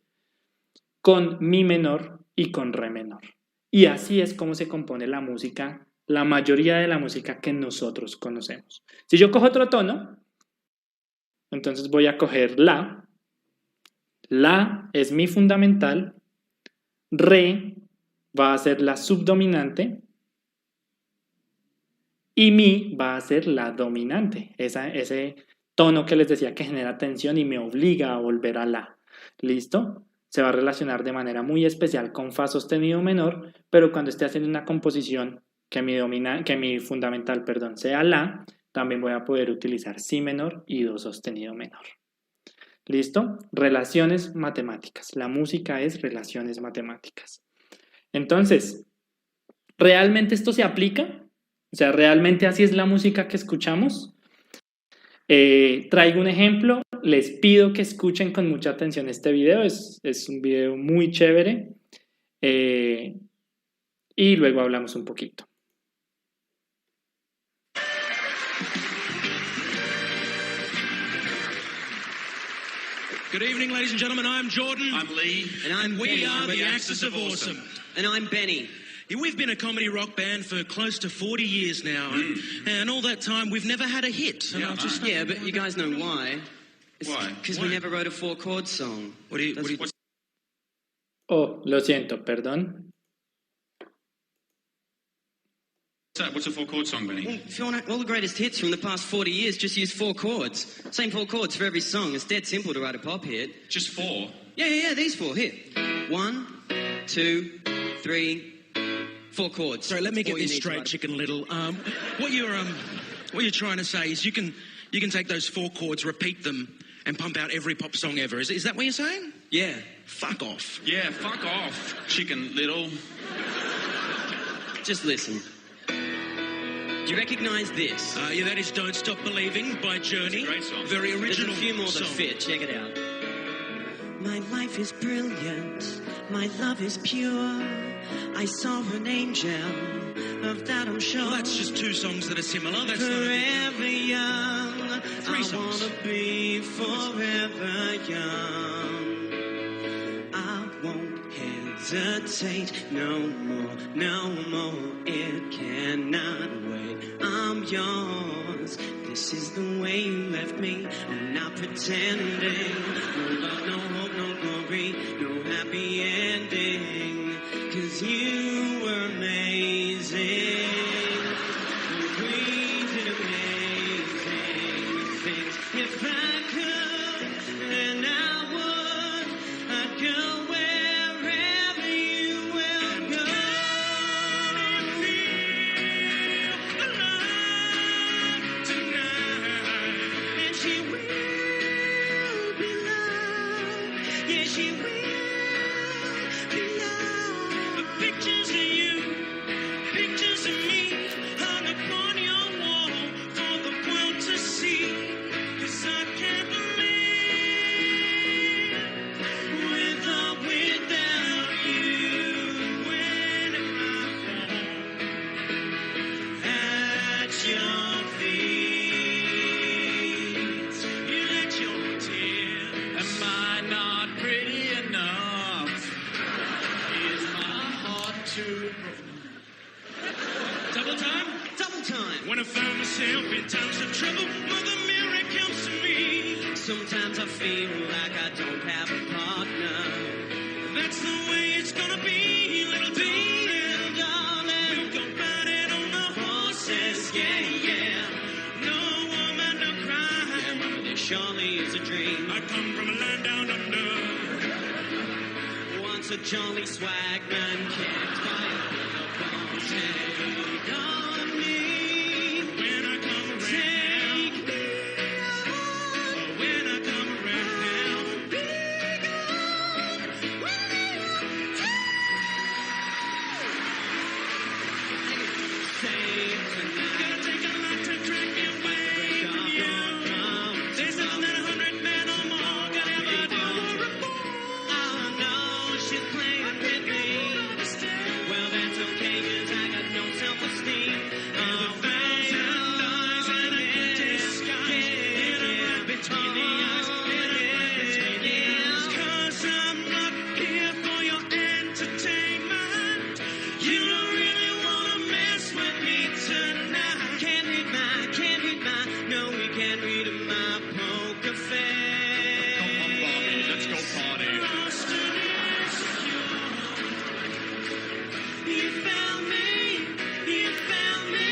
[SPEAKER 2] con mi menor y con re menor. Y así es como se compone la música, la mayoría de la música que nosotros conocemos. Si yo cojo otro tono, entonces voy a coger la. La es mi fundamental. Re va a ser la subdominante y mi va a ser la dominante. Ese tono que les decía que genera tensión y me obliga a volver a la. ¿Listo? Se va a relacionar de manera muy especial con fa sostenido menor, pero cuando esté haciendo una composición que mi fundamental, sea la, también voy a poder utilizar si menor y do sostenido menor. ¿Listo? Relaciones matemáticas. La música es relaciones matemáticas. Entonces, ¿realmente esto se aplica? O sea, ¿realmente así es la música que escuchamos? Traigo un ejemplo. Les pido que escuchen con mucha atención este video. Es un video muy chévere. Y luego hablamos un poquito.
[SPEAKER 3] Good evening, ladies and gentlemen. I'm Jordan.
[SPEAKER 4] I'm Lee.
[SPEAKER 3] And we are the Axis of Awesome.
[SPEAKER 4] And I'm Benny.
[SPEAKER 3] Yeah, we've been a comedy rock band for close to 40 years now. And all that time, we've never had a hit.
[SPEAKER 4] Yeah, but you guys know why.
[SPEAKER 3] Why?
[SPEAKER 4] Because we never wrote a four-chord song.
[SPEAKER 2] Oh, lo siento, perdón.
[SPEAKER 5] What's a four-chord song, Benny?
[SPEAKER 4] Well, if you want all the greatest hits from the past 40 years, just use 4 chords. Same 4 chords for every song. It's dead simple to write a pop hit.
[SPEAKER 5] Just 4?
[SPEAKER 4] Yeah, these 4. Here. 1, 2, 3, 4 chords.
[SPEAKER 3] Sorry, let me get
[SPEAKER 4] All you
[SPEAKER 3] this
[SPEAKER 4] need to
[SPEAKER 3] straight,
[SPEAKER 4] write a-
[SPEAKER 3] Chicken Little. What you're trying to say is you can take those 4 chords, repeat them, and pump out every pop song ever. Is that what you're saying?
[SPEAKER 4] Yeah.
[SPEAKER 3] Fuck off.
[SPEAKER 5] Yeah, fuck off, Chicken Little.
[SPEAKER 4] Just listen. Do you recognise this?
[SPEAKER 3] Yeah, that is Don't Stop Believing by Journey.
[SPEAKER 5] It's a great song.
[SPEAKER 3] Very
[SPEAKER 4] There's
[SPEAKER 3] original
[SPEAKER 4] a few more that
[SPEAKER 3] song.
[SPEAKER 4] fit. Check it out. My life is brilliant. My love is pure. I saw an angel. Of that I'm sure.
[SPEAKER 3] Well, that's just 2 songs that are similar. That's not a big deal.
[SPEAKER 4] Forever young.
[SPEAKER 3] 3
[SPEAKER 4] I
[SPEAKER 3] songs.
[SPEAKER 4] wanna be forever young. I won't hesitate no more, no more. It cannot wait. I'm yours. This is the way you left me. I'm not pretending. No love, no hope, no glory, no happy ending. 'Cause you were amazing. We did amazing things. If I could, then I would. I'd go wherever you will go. Feel the love tonight. And she will be loved. Yeah, she will be loved. The pictures
[SPEAKER 3] Double time?
[SPEAKER 4] Double time.
[SPEAKER 3] When I find myself in times of trouble, Mother Mary comes to me.
[SPEAKER 4] Sometimes I feel like I don't have a partner.
[SPEAKER 3] That's the way it's gonna be, little darling.
[SPEAKER 4] Darling,
[SPEAKER 3] We'll go riding on the horses, yeah, yeah. No woman, no cry.
[SPEAKER 4] Mama, this surely is a dream.
[SPEAKER 3] I come from a land down under.
[SPEAKER 4] Once a jolly swagman kicked by a boss. Take on me.
[SPEAKER 3] When I come around,
[SPEAKER 4] Take me on.
[SPEAKER 3] when I come around,
[SPEAKER 4] Save tonight.
[SPEAKER 3] gonna take a lot to drag me away from you. There's nothing that 100 men or more could ever do.
[SPEAKER 4] Oh no, she's playing with me. Well, that's okay, 'cause I got no self-esteem. Oh,
[SPEAKER 3] Lies in a good disguise, in a right between the eyes, in a right between the eyes. 'Cause I'm not here for your entertainment. You don't really wanna mess with me tonight.
[SPEAKER 4] can't read my, no, we can't read my poker face.
[SPEAKER 5] Come on, Bobby, let's go party.
[SPEAKER 3] Lost and insecure.
[SPEAKER 4] You found me, you found me.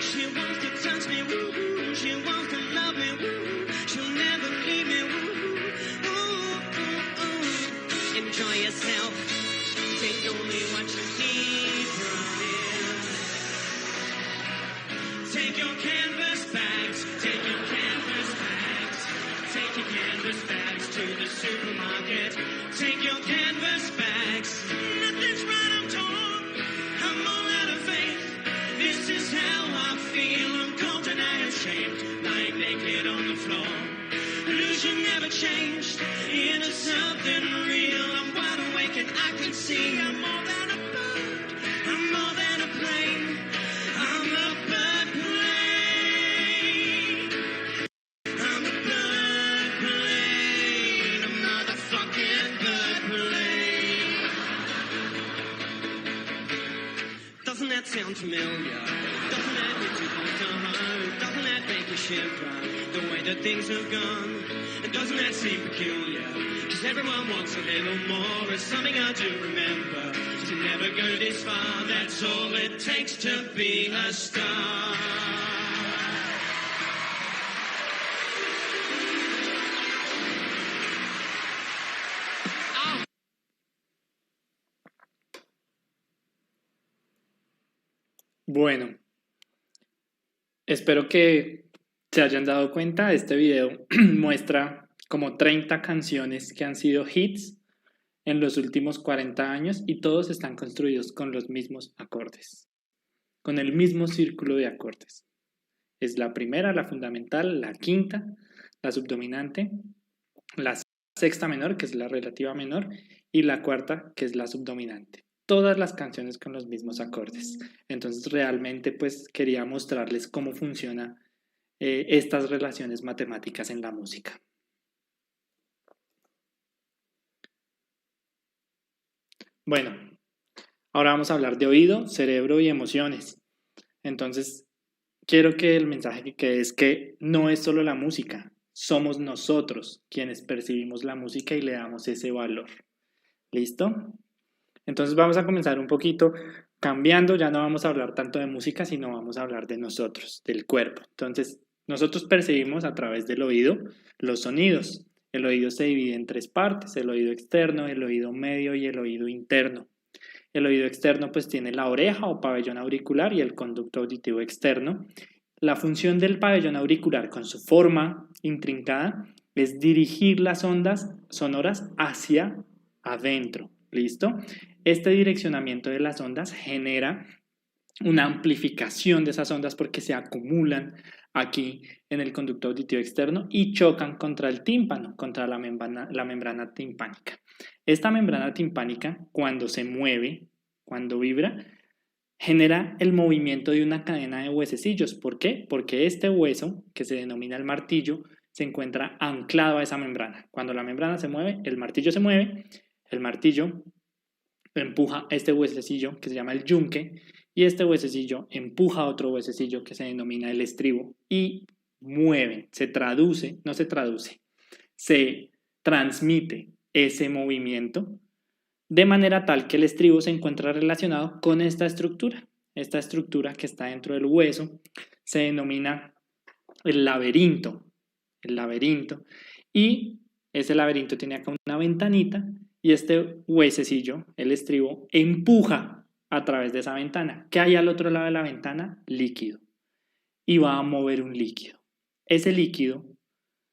[SPEAKER 4] She wants to touch me, woo, she wants to love me, woo. She'll never leave me, woo, ooh, ooh, ooh. Enjoy yourself, take only what you need from here.
[SPEAKER 3] Take your canvas bags, take your canvas bags, take your canvas bags to the supermarket. Take your canvas bags. Nothing's right, I'm torn. I'm all out of faith. This is how I feel. I'm cold and I am ashamed, lying naked on the floor. Illusion never changed into something real. I'm wide awake and I can see I'm more than a bird. I'm more than a plane. I'm a bird plane. I'm a bird plane. A motherfucking bird plane.
[SPEAKER 4] Doesn't that sound familiar? Doesn't that hit you close to home? Doesn't that make you shiver? The way that things have gone. And doesn't that seem peculiar? 'Cause everyone wants a little more. It's something I do remember. To never go this far, that's all it takes to be a star.
[SPEAKER 2] Bueno, espero que se hayan dado cuenta. Este video muestra como 30 canciones que han sido hits en los últimos 40 años y todos están construidos con los mismos acordes, con el mismo círculo de acordes. Es la primera, la fundamental, la quinta, la subdominante, la sexta menor, que es la relativa menor, y la cuarta, que es la subdominante. Todas las canciones con los mismos acordes. Entonces realmente pues quería mostrarles cómo funcionan estas relaciones matemáticas en la música. Bueno, ahora vamos a hablar de oído, cerebro y emociones. Entonces quiero que el mensaje que quede es que no es solo la música, somos nosotros quienes percibimos la música y le damos ese valor. ¿Listo? Entonces vamos a comenzar un poquito cambiando, ya no vamos a hablar tanto de música, sino vamos a hablar de nosotros, del cuerpo. Entonces, nosotros percibimos a través del oído los sonidos. El oído se divide en tres partes, el oído externo, el oído medio y el oído interno. El oído externo pues tiene la oreja o pabellón auricular y el conducto auditivo externo. La función del pabellón auricular con su forma intrincada es dirigir las ondas sonoras hacia adentro. ¿Listo? Este direccionamiento de las ondas genera una amplificación de esas ondas porque se acumulan aquí en el conducto auditivo externo y chocan contra el tímpano, contra la membrana timpánica. Esta membrana timpánica, cuando se mueve, cuando vibra, genera el movimiento de una cadena de huesecillos. ¿Por qué? Porque este hueso, que se denomina el martillo, se encuentra anclado a esa membrana. Cuando la membrana se mueve, el martillo se mueve, el martillo empuja este huesecillo que se llama el yunque, y este huesecillo empuja a otro huesecillo que se denomina el estribo y mueve, se transmite ese movimiento de manera tal que el estribo se encuentra relacionado con esta estructura. Esta estructura que está dentro del hueso se denomina el laberinto, y ese laberinto tiene acá una ventanita y este huesecillo, el estribo, empuja a través de esa ventana. ¿Qué hay al otro lado de la ventana? Líquido. Y va a mover un líquido. Ese líquido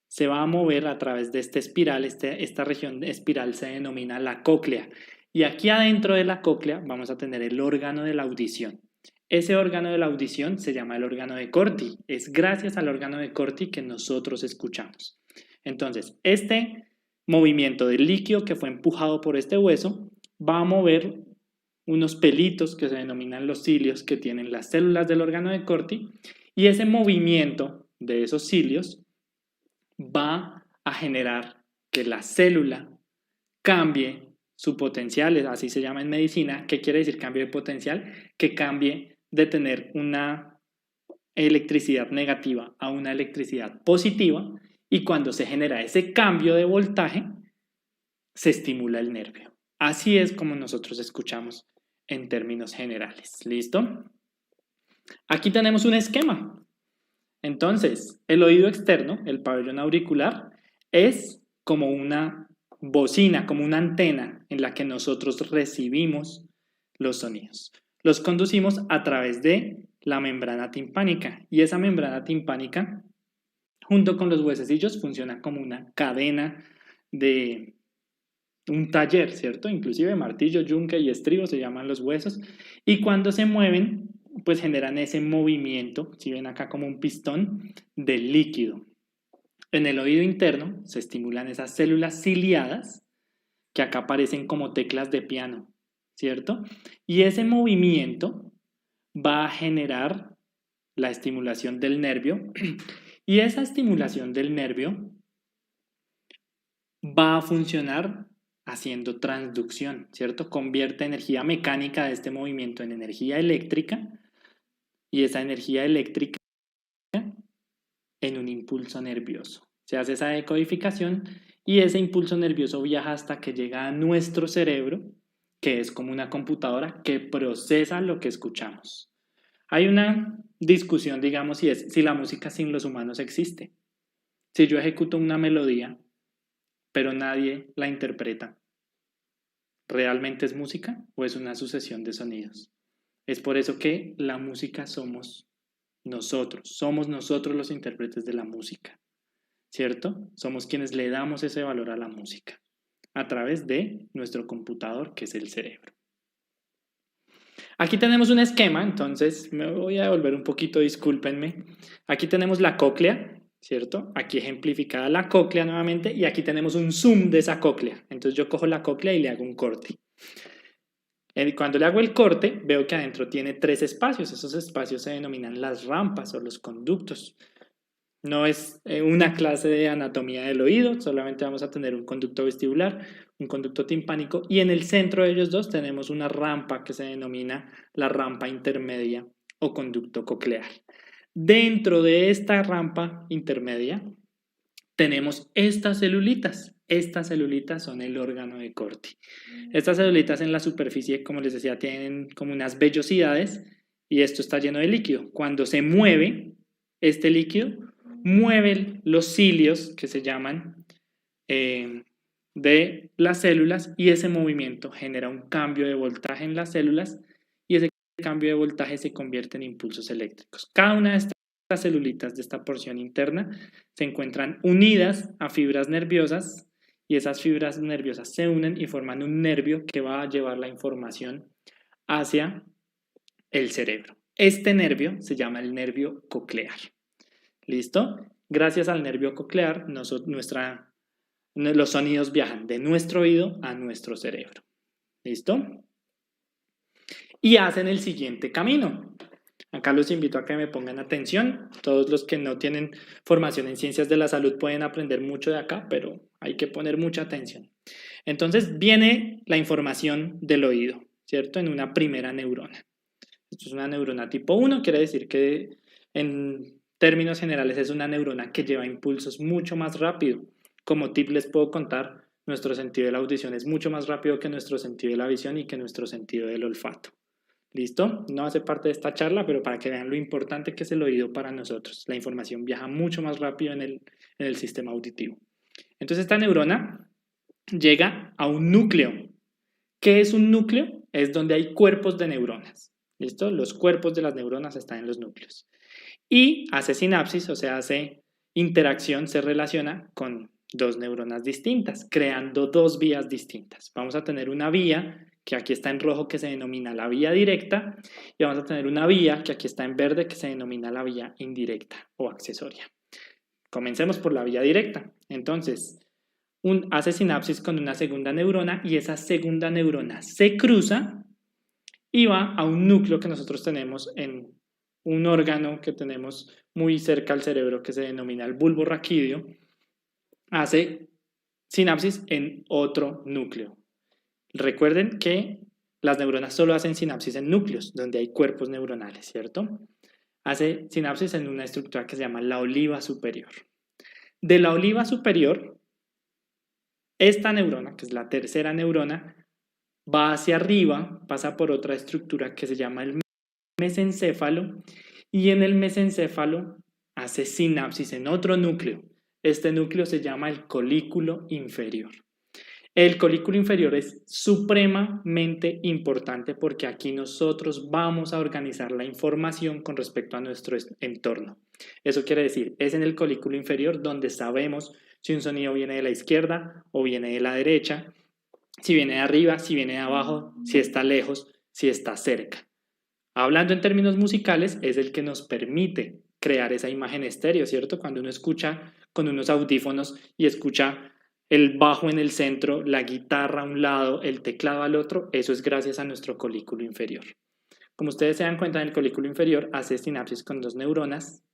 [SPEAKER 2] se va a mover a través de esta espiral. Esta región de espiral se denomina la cóclea. Y aquí adentro de la cóclea vamos a tener el órgano de la audición. Ese órgano de la audición se llama el órgano de Corti. Es gracias al órgano de Corti que nosotros escuchamos. Entonces, este movimiento del líquido que fue empujado por este hueso va a mover unos pelitos que se denominan los cilios que tienen las células del órgano de Corti, y ese movimiento de esos cilios va a generar que la célula cambie su potencial, así se llama en medicina. ¿Qué quiere decir cambio de potencial? Que cambie de tener una electricidad negativa a una electricidad positiva, y cuando se genera ese cambio de voltaje, se estimula el nervio. Así es como nosotros escuchamos en términos generales. ¿Listo? Aquí tenemos un esquema. Entonces, el oído externo, el pabellón auricular, es como una bocina, como una antena en la que nosotros recibimos los sonidos. Los conducimos a través de la membrana timpánica, y esa membrana timpánica, junto con los huesecillos, funciona como una cadena de un taller, ¿cierto? Inclusive martillo, yunque y estribo se llaman los huesos, y cuando se mueven, pues generan ese movimiento, si ven acá como un pistón, del líquido. En el oído interno se estimulan esas células ciliadas, que acá aparecen como teclas de piano, ¿cierto? Y ese movimiento va a generar la estimulación del nervio, y esa estimulación del nervio va a funcionar haciendo transducción, ¿cierto? Convierte energía mecánica de este movimiento en energía eléctrica, y esa energía eléctrica en un impulso nervioso. Se hace esa decodificación y ese impulso nervioso viaja hasta que llega a nuestro cerebro, que es como una computadora que procesa lo que escuchamos. Hay una discusión, digamos, y es si la música sin los humanos existe. Si yo ejecuto una melodía, pero nadie la interpreta, ¿realmente es música o es una sucesión de sonidos? Es por eso que la música somos nosotros los intérpretes de la música, ¿cierto? Somos quienes le damos ese valor a la música a través de nuestro computador, que es el cerebro. Aquí tenemos un esquema, entonces me voy a devolver un poquito, discúlpenme. Aquí tenemos la cóclea, ¿cierto? Aquí ejemplificada la cóclea nuevamente, y aquí tenemos un zoom de esa cóclea. Entonces yo cojo la cóclea y le hago un corte. Cuando le hago el corte, veo que adentro tiene 3 espacios. Esos espacios se denominan las rampas o los conductos. No es una clase de anatomía del oído, solamente vamos a tener un conducto vestibular, un conducto timpánico, y en el centro de ellos dos tenemos una rampa que se denomina la rampa intermedia o conducto coclear. Dentro de esta rampa intermedia tenemos estas celulitas. Estas celulitas son el órgano de Corti. Estas celulitas en la superficie, como les decía, tienen como unas vellosidades, y esto está lleno de líquido. Cuando se mueve este líquido, mueve los cilios, que se llaman, de las células, y ese movimiento genera un cambio de voltaje en las células, y ese cambio de voltaje se convierte en impulsos eléctricos. Cada una de estas celulitas de esta porción interna se encuentran unidas a fibras nerviosas, y esas fibras nerviosas se unen y forman un nervio que va a llevar la información hacia el cerebro. Este nervio se llama el nervio coclear. ¿Listo? Gracias al nervio coclear, los sonidos viajan de nuestro oído a nuestro cerebro. ¿Listo? Y hacen el siguiente camino. Acá los invito a que me pongan atención. Todos los que no tienen formación en ciencias de la salud pueden aprender mucho de acá, pero hay que poner mucha atención. Entonces viene la información del oído, ¿cierto? En una primera neurona. Esto es una neurona tipo 1, quiere decir que en términos generales es una neurona que lleva impulsos mucho más rápido. Como tip les puedo contar, nuestro sentido de la audición es mucho más rápido que nuestro sentido de la visión y que nuestro sentido del olfato. ¿Listo? No hace parte de esta charla, pero para que vean lo importante que es el oído para nosotros. La información viaja mucho más rápido en el sistema auditivo. Entonces esta neurona llega a un núcleo. ¿Qué es un núcleo? Es donde hay cuerpos de neuronas. ¿Listo? Los cuerpos de las neuronas están en los núcleos. Y hace sinapsis, o sea, hace interacción, se relaciona con dos neuronas distintas, creando dos vías distintas. Vamos a tener una vía que aquí está en rojo, que se denomina la vía directa, y vamos a tener una vía que aquí está en verde, que se denomina la vía indirecta o accesoria. Comencemos por la vía directa. Entonces, hace sinapsis con una segunda neurona y esa segunda neurona se cruza y va a un núcleo que nosotros tenemos en un órgano que tenemos muy cerca al cerebro que se denomina el bulbo raquídeo. Hace sinapsis en otro núcleo. Recuerden que las neuronas solo hacen sinapsis en núcleos, donde hay cuerpos neuronales, ¿cierto? Hace sinapsis en una estructura que se llama la oliva superior. De la oliva superior, esta neurona, que es la tercera neurona, va hacia arriba, pasa por otra estructura que se llama el mesencéfalo, y en el mesencéfalo hace sinapsis en otro núcleo. Este núcleo se llama el colículo inferior. El colículo inferior es supremamente importante porque aquí nosotros vamos a organizar la información con respecto a nuestro entorno. Eso quiere decir, es en el colículo inferior donde sabemos si un sonido viene de la izquierda o viene de la derecha, si viene de arriba, si viene de abajo, si está lejos, si está cerca. Hablando en términos musicales, es el que nos permite crear esa imagen estéreo, ¿cierto? Cuando uno escucha con unos audífonos y escucha el bajo en el centro, la guitarra a un lado, el teclado al otro, eso es gracias a nuestro colículo inferior. Como ustedes se dan cuenta, en el colículo inferior hace sinapsis con dos neuronas,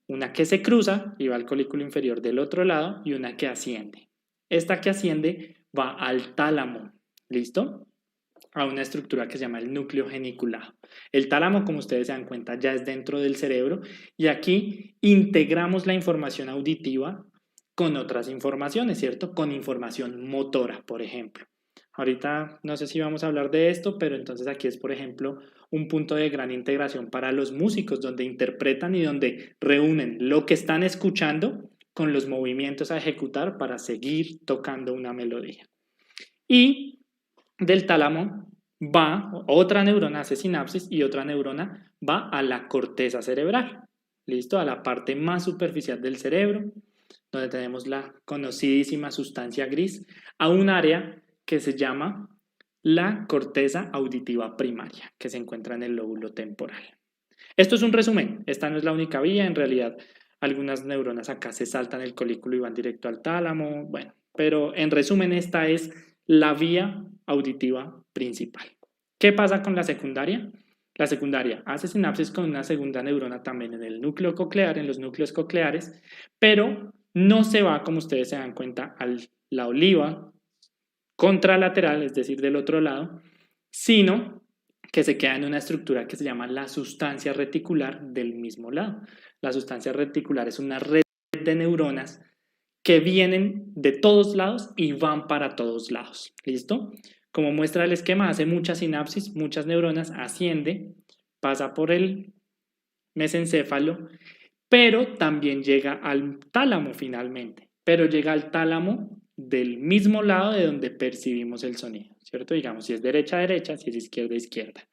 [SPEAKER 2] una que se cruza y va al colículo inferior del otro lado y una que asciende. Esta que asciende va al tálamo, ¿listo? A una estructura que se llama el núcleo geniculado. El tálamo, como ustedes se dan cuenta, ya es dentro del cerebro y aquí integramos la información auditiva con otras informaciones, ¿cierto? Con información motora, por ejemplo. Ahorita no sé si vamos a hablar de esto, pero entonces aquí es, por ejemplo, un punto de gran integración para los músicos, donde interpretan y donde reúnen lo que están escuchando con los movimientos a ejecutar para seguir tocando una melodía. Y del tálamo va otra neurona, hace sinapsis, y otra neurona va a la corteza cerebral, ¿listo? A la parte más superficial del cerebro, donde tenemos la conocidísima sustancia gris, a un área que se llama la corteza auditiva primaria, que se encuentra en el lóbulo temporal. Esto es un resumen, esta no es la única vía, en realidad algunas neuronas acá se saltan el colículo y van directo al tálamo, bueno, pero en resumen esta es la vía auditiva principal. ¿Qué pasa con la secundaria? La secundaria hace sinapsis con una segunda neurona también en el núcleo coclear, en los núcleos cocleares, pero no se va, como ustedes se dan cuenta, a la oliva contralateral, es decir, del otro lado, sino que se queda en una estructura que se llama la sustancia reticular del mismo lado. La sustancia reticular es una red de neuronas que vienen de todos lados y van para todos lados. ¿Listo? Como muestra el esquema, hace muchas sinapsis, muchas neuronas, asciende, pasa por el mesencéfalo, pero también llega al tálamo finalmente. Pero llega al tálamo del mismo lado de donde percibimos el sonido, ¿cierto? Digamos, si es derecha, derecha, si es izquierda, izquierda.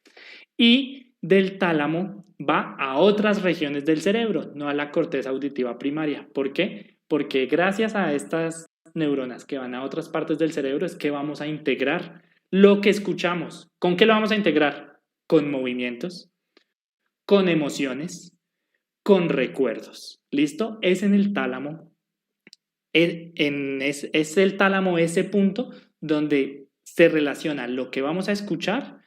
[SPEAKER 2] Y del tálamo va a otras regiones del cerebro, no a la corteza auditiva primaria. ¿Por qué? Porque gracias a estas neuronas que van a otras partes del cerebro es que vamos a integrar lo que escuchamos. ¿Con qué lo vamos a integrar? Con movimientos, con emociones, con recuerdos. ¿Listo? Es en el tálamo. Es el tálamo ese punto donde se relaciona lo que vamos a escuchar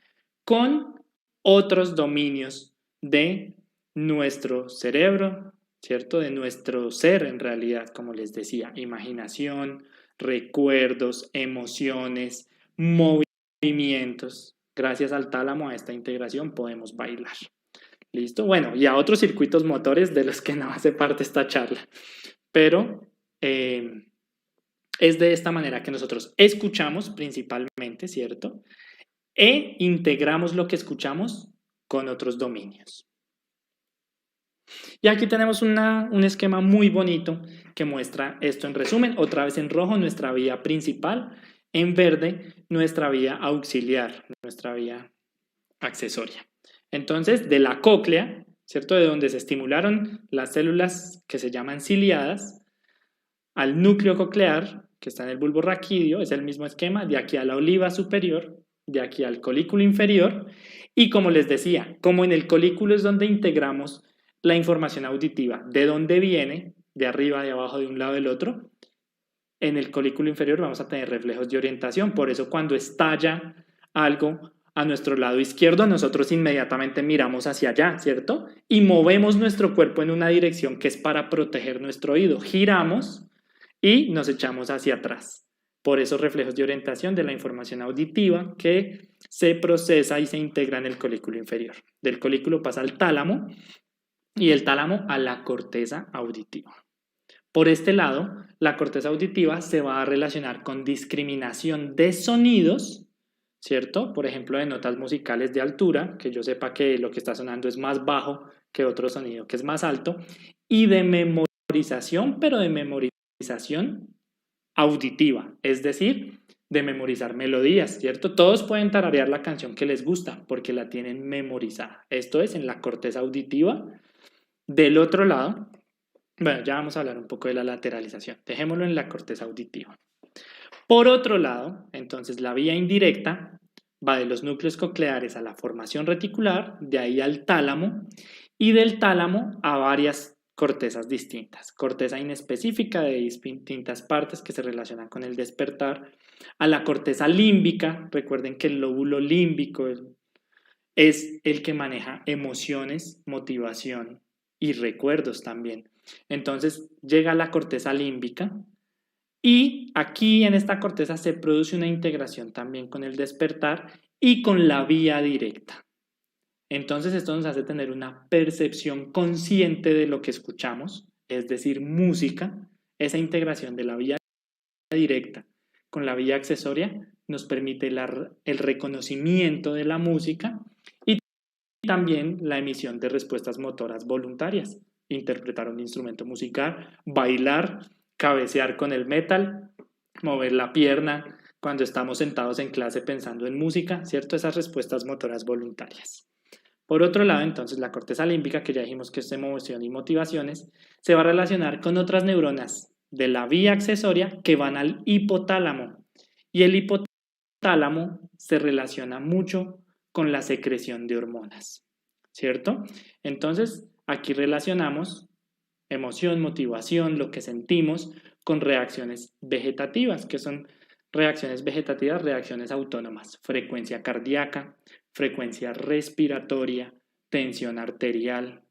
[SPEAKER 2] con otros dominios de nuestro cerebro, ¿cierto? De nuestro ser en realidad, como les decía, imaginación, recuerdos, emociones, movimientos. Gracias al tálamo, a esta integración, podemos bailar. ¿Listo? Bueno, y a otros circuitos motores de los que no hace parte esta charla. Pero es de esta manera que nosotros escuchamos principalmente, ¿cierto? E integramos lo que escuchamos con otros dominios. Y aquí tenemos un esquema muy bonito que muestra esto en resumen. Otra vez en rojo, nuestra vía principal. En verde, nuestra vía auxiliar, nuestra vía accesoria. Entonces, de la cóclea, ¿cierto? De donde se estimularon las células que se llaman ciliadas, al núcleo coclear, que está en el bulbo raquídeo, es el mismo esquema, de aquí a la oliva superior, de aquí al colículo inferior, y como les decía, como en el colículo es donde integramos la información auditiva, de dónde viene, de arriba, de abajo, de un lado, del otro, en el colículo inferior vamos a tener reflejos de orientación, por eso cuando estalla algo a nuestro lado izquierdo, nosotros inmediatamente miramos hacia allá, ¿cierto? Y movemos nuestro cuerpo en una dirección que es para proteger nuestro oído, giramos y nos echamos hacia atrás. Por esos reflejos de orientación de la información auditiva que se procesa y se integra en el colículo inferior. Del colículo pasa al tálamo y el tálamo a la corteza auditiva. Por este lado, la corteza auditiva se va a relacionar con discriminación de sonidos, ¿cierto? Por ejemplo, de notas musicales de altura, que yo sepa que lo que está sonando es más bajo que otro sonido que es más alto, y de memorización, pero de memorización auditiva, es decir, de memorizar melodías, ¿cierto? Todos pueden tararear la canción que les gusta porque la tienen memorizada. Esto es en la corteza auditiva. Del otro lado, bueno, ya vamos a hablar un poco de la lateralización. Dejémoslo en la corteza auditiva. Por otro lado, entonces la vía indirecta va de los núcleos cocleares a la formación reticular, de ahí al tálamo, y del tálamo a varias cortezas distintas. Corteza inespecífica de distintas partes que se relacionan con el despertar, a la corteza límbica. Recuerden que el lóbulo límbico es el que maneja emociones, motivación y recuerdos también. Entonces llega a la corteza límbica y aquí en esta corteza se produce una integración también con el despertar y con la vía directa. Entonces esto nos hace tener una percepción consciente de lo que escuchamos, es decir, música. Esa integración de la vía directa con la vía accesoria nos permite el reconocimiento de la música y también la emisión de respuestas motoras voluntarias. Interpretar un instrumento musical, bailar, cabecear con el metal, mover la pierna cuando estamos sentados en clase pensando en música, ¿cierto? Esas respuestas motoras voluntarias. Por otro lado, entonces, la corteza límbica, que ya dijimos que es emoción y motivaciones, se va a relacionar con otras neuronas de la vía accesoria que van al hipotálamo. Y el hipotálamo se relaciona mucho con la secreción de hormonas, ¿cierto? Entonces, aquí relacionamos emoción, motivación, lo que sentimos, con reacciones vegetativas, que son reacciones vegetativas, reacciones autónomas, frecuencia cardíaca, frecuencia respiratoria, tensión arterial,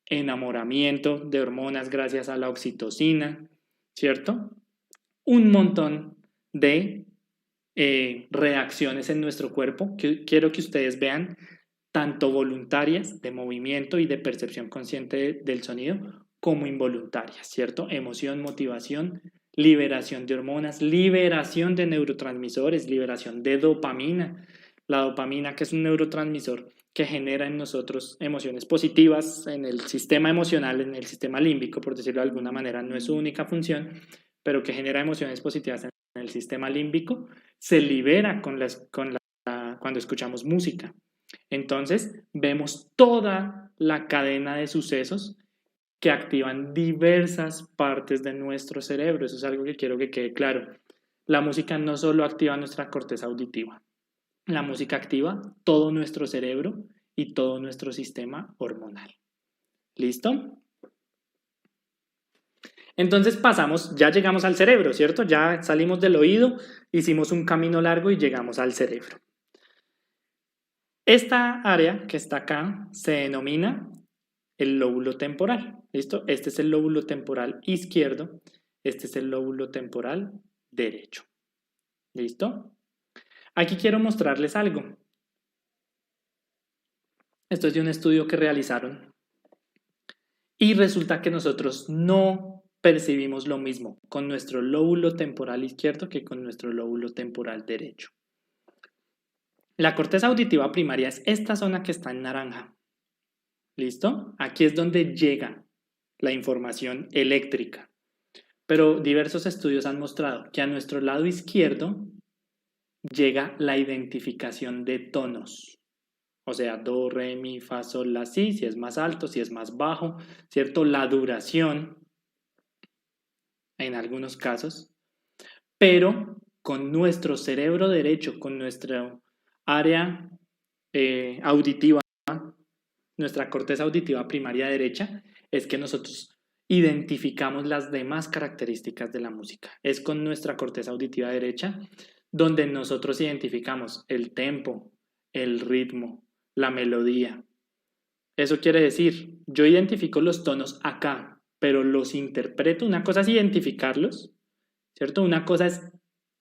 [SPEAKER 2] enamoramiento de hormonas gracias a la oxitocina, ¿cierto? Un montón de reacciones en nuestro cuerpo que quiero que ustedes vean, tanto voluntarias de movimiento y de percepción consciente del sonido, como involuntarias, ¿cierto? Emoción, motivación, liberación de hormonas, liberación de neurotransmisores, liberación de dopamina. La dopamina, que es un neurotransmisor que genera en nosotros emociones positivas en el sistema emocional, en el sistema límbico, por decirlo de alguna manera, no es su única función, pero que genera emociones positivas en el sistema límbico, se libera cuando escuchamos música. Entonces, vemos toda la cadena de sucesos que activan diversas partes de nuestro cerebro. Eso es algo que quiero que quede claro. La música no solo activa nuestra corteza auditiva, la música activa todo nuestro cerebro y todo nuestro sistema hormonal. ¿Listo? Entonces ya llegamos al cerebro, ¿cierto? Ya salimos del oído, hicimos un camino largo y llegamos al cerebro. Esta área que está acá se denomina el lóbulo temporal. ¿Listo? Este es el lóbulo temporal izquierdo, este es el lóbulo temporal derecho. ¿Listo? Aquí quiero mostrarles algo. Esto es de un estudio que realizaron y resulta que nosotros no percibimos lo mismo con nuestro lóbulo temporal izquierdo que con nuestro lóbulo temporal derecho. La corteza auditiva primaria es esta zona que está en naranja. ¿Listo? Aquí es donde llega la información eléctrica. Pero diversos estudios han mostrado que a nuestro lado izquierdo llega la identificación de tonos. O sea, do, re, mi, fa, sol, la, si es más alto, si es más bajo, ¿cierto? La duración, en algunos casos. Pero con nuestro cerebro derecho, con nuestra área auditiva, nuestra corteza auditiva primaria derecha, es que nosotros identificamos las demás características de la música. Es con nuestra corteza auditiva derecha donde nosotros identificamos el tempo, el ritmo, la melodía. Eso quiere decir, yo identifico los tonos acá, pero los interpreto. Una cosa es identificarlos, ¿cierto? Una cosa es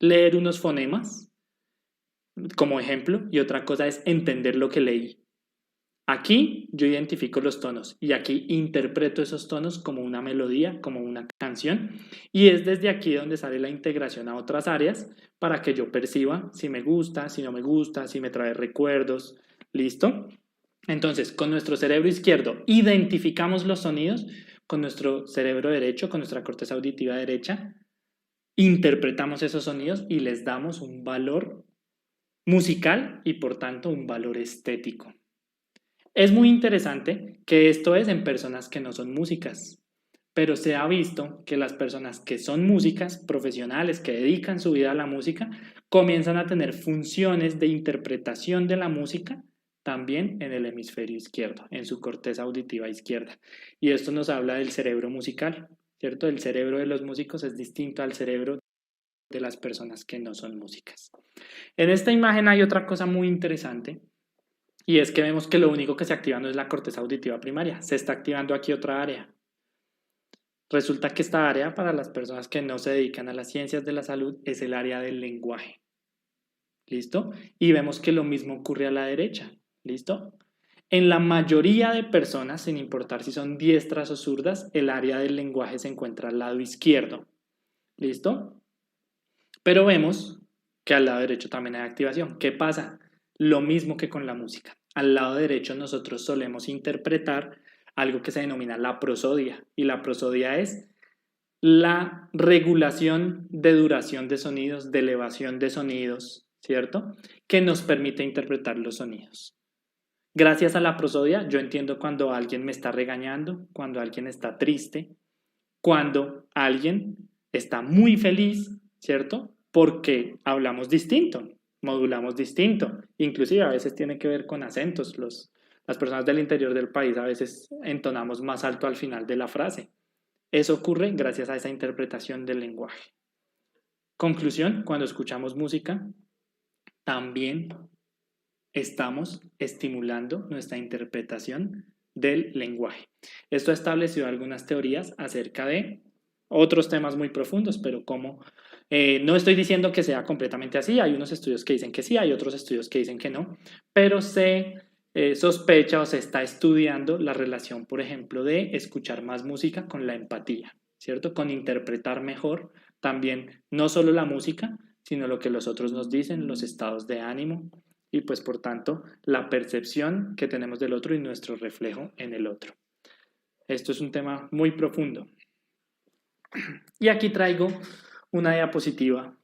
[SPEAKER 2] leer unos fonemas como ejemplo y otra cosa es entender lo que leí. Aquí yo identifico los tonos y aquí interpreto esos tonos como una melodía, como una canción, y es desde aquí donde sale la integración a otras áreas para que yo perciba si me gusta, si no me gusta, si me trae recuerdos. ¿Listo? Entonces, con nuestro cerebro izquierdo identificamos los sonidos, con nuestro cerebro derecho, con nuestra corteza auditiva derecha, interpretamos esos sonidos y les damos un valor musical y por tanto un valor estético. Es muy interesante que esto es en personas que no son músicas, pero se ha visto que las personas que son músicas, profesionales, que dedican su vida a la música, comienzan a tener funciones de interpretación de la música también en el hemisferio izquierdo, en su corteza auditiva izquierda. Y esto nos habla del cerebro musical, ¿cierto? El cerebro de los músicos es distinto al cerebro de las personas que no son músicas. En esta imagen hay otra cosa muy interesante y es que vemos que lo único que se activa no es la corteza auditiva primaria, se está activando aquí otra área. Resulta que esta área, para las personas que no se dedican a las ciencias de la salud, es el área del lenguaje. ¿Listo? Y vemos que lo mismo ocurre a la derecha. ¿Listo? En la mayoría de personas, sin importar si son diestras o zurdas, el área del lenguaje se encuentra al lado izquierdo. ¿Listo? Pero vemos que al lado derecho también hay activación. ¿Qué pasa? Lo mismo que con la música. Al lado derecho nosotros solemos interpretar algo que se denomina la prosodia. Y la prosodia es la regulación de duración de sonidos, de elevación de sonidos, ¿cierto? Que nos permite interpretar los sonidos. Gracias a la prosodia yo entiendo cuando alguien me está regañando, cuando alguien está triste, cuando alguien está muy feliz, ¿cierto? Porque hablamos distinto, modulamos distinto, inclusive a veces tiene que ver con acentos. Las personas del interior del país a veces entonamos más alto al final de la frase. Eso ocurre gracias a esa interpretación del lenguaje. Conclusión, cuando escuchamos música, también estamos estimulando nuestra interpretación del lenguaje. Esto ha establecido algunas teorías acerca de otros temas muy profundos, pero como no estoy diciendo que sea completamente así, hay unos estudios que dicen que sí, hay otros estudios que dicen que no, pero se sospecha o se está estudiando la relación, por ejemplo, de escuchar más música con la empatía, ¿cierto? Con interpretar mejor también no solo la música, sino lo que los otros nos dicen, los estados de ánimo y pues por tanto la percepción que tenemos del otro y nuestro reflejo en el otro. Esto es un tema muy profundo. Y aquí traigo una diapositiva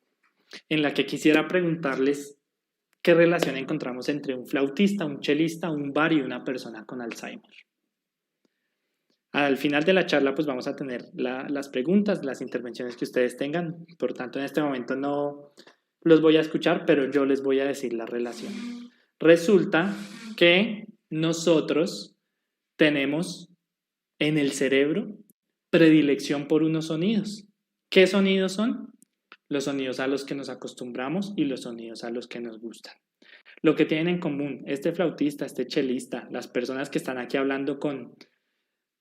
[SPEAKER 2] en la que quisiera preguntarles qué relación encontramos entre un flautista, un chelista, un bar y una persona con Alzheimer. Al final de la charla pues vamos a tener las preguntas, las intervenciones que ustedes tengan. Por tanto, en este momento no los voy a escuchar, pero yo les voy a decir la relación. Resulta que nosotros tenemos en el cerebro predilección por unos sonidos. ¿Qué sonidos son? Los sonidos a los que nos acostumbramos y los sonidos a los que nos gustan. Lo que tienen en común este flautista, este chelista, las personas que están aquí hablando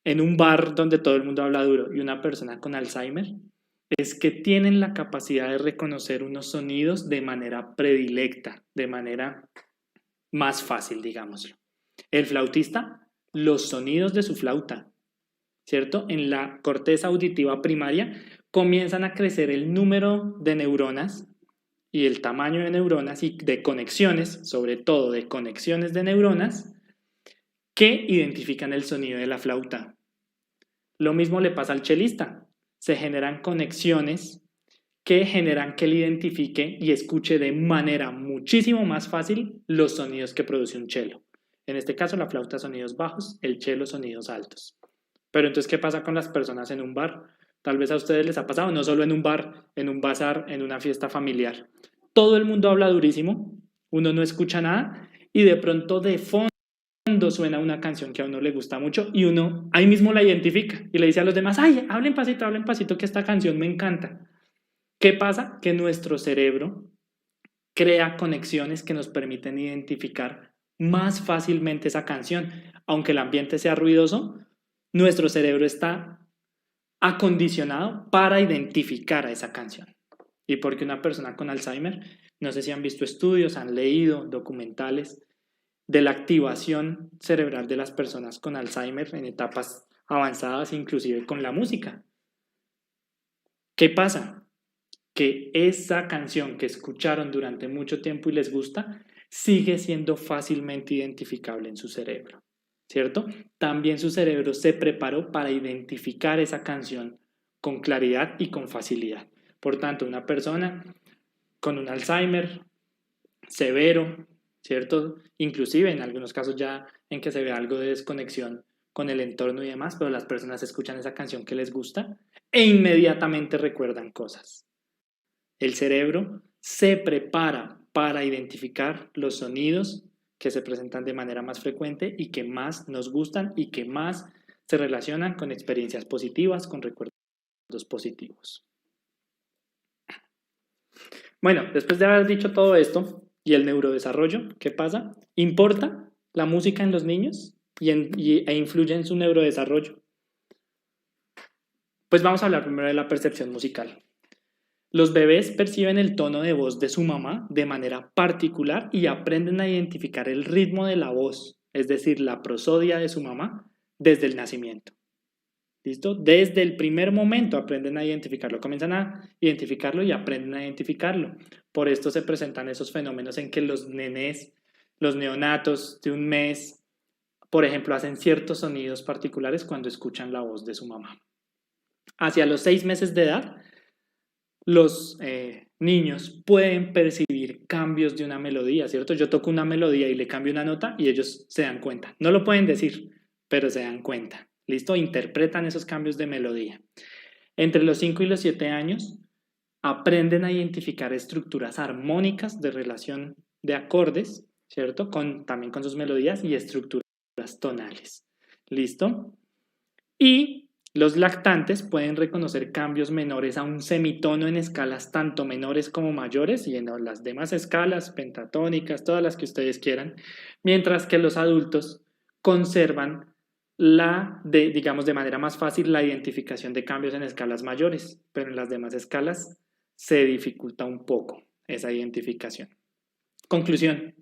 [SPEAKER 2] en un bar donde todo el mundo habla duro y una persona con Alzheimer, es que tienen la capacidad de reconocer unos sonidos de manera predilecta, de manera más fácil, digámoslo. El flautista, los sonidos de su flauta, ¿cierto? En la corteza auditiva primaria comienzan a crecer el número de neuronas y el tamaño de neuronas y de conexiones, sobre todo de conexiones de neuronas, que identifican el sonido de la flauta. Lo mismo le pasa al chelista. Se generan conexiones que generan que él identifique y escuche de manera muchísimo más fácil los sonidos que produce un chelo. En este caso, la flauta sonidos bajos, el chelo sonidos altos. Pero entonces, ¿qué pasa con las personas en un bar? Tal vez a ustedes les ha pasado, no solo en un bar, en un bazar, en una fiesta familiar. Todo el mundo habla durísimo, uno no escucha nada y de pronto de fondo suena una canción que a uno le gusta mucho y uno ahí mismo la identifica y le dice a los demás, ay, hablen pasito, que esta canción me encanta. ¿Qué pasa? Que nuestro cerebro crea conexiones que nos permiten identificar más fácilmente esa canción. Aunque el ambiente sea ruidoso, nuestro cerebro está acondicionado para identificar a esa canción. Y porque una persona con Alzheimer, no sé si han visto estudios, han leído documentales de la activación cerebral de las personas con Alzheimer en etapas avanzadas, inclusive con la música. ¿Qué pasa? Que esa canción que escucharon durante mucho tiempo y les gusta, sigue siendo fácilmente identificable en su cerebro, ¿cierto? También su cerebro se preparó para identificar esa canción con claridad y con facilidad. Por tanto, una persona con un Alzheimer severo, ¿cierto? Inclusive en algunos casos ya en que se ve algo de desconexión con el entorno y demás, pero las personas escuchan esa canción que les gusta e inmediatamente recuerdan cosas. El cerebro se prepara para identificar los sonidos que se presentan de manera más frecuente y que más nos gustan y que más se relacionan con experiencias positivas, con recuerdos positivos. Bueno, después de haber dicho todo esto y el neurodesarrollo, ¿qué pasa? ¿Importa la música en los niños e influye en su neurodesarrollo? Pues vamos a hablar primero de la percepción musical. Los bebés perciben el tono de voz de su mamá de manera particular y aprenden a identificar el ritmo de la voz, es decir, la prosodia de su mamá, desde el nacimiento. ¿Listo? Desde el primer momento aprenden a identificarlo, comienzan a identificarlo y aprenden a identificarlo. Por esto se presentan esos fenómenos en que los nenes, los neonatos de un mes, por ejemplo, hacen ciertos sonidos particulares cuando escuchan la voz de su mamá. Hacia los 6 meses de edad, los niños pueden percibir cambios de una melodía, ¿cierto? Yo toco una melodía y le cambio una nota y ellos se dan cuenta. No lo pueden decir, pero se dan cuenta. ¿Listo? Interpretan esos cambios de melodía. Entre los 5 y los 7 años aprenden a identificar estructuras armónicas de relación de acordes, ¿cierto? También con sus melodías y estructuras tonales. ¿Listo? Y los lactantes pueden reconocer cambios menores a un semitono en escalas tanto menores como mayores y en las demás escalas, pentatónicas, todas las que ustedes quieran, mientras que los adultos conservan digamos de manera más fácil la identificación de cambios en escalas mayores, pero en las demás escalas se dificulta un poco esa identificación. Conclusión,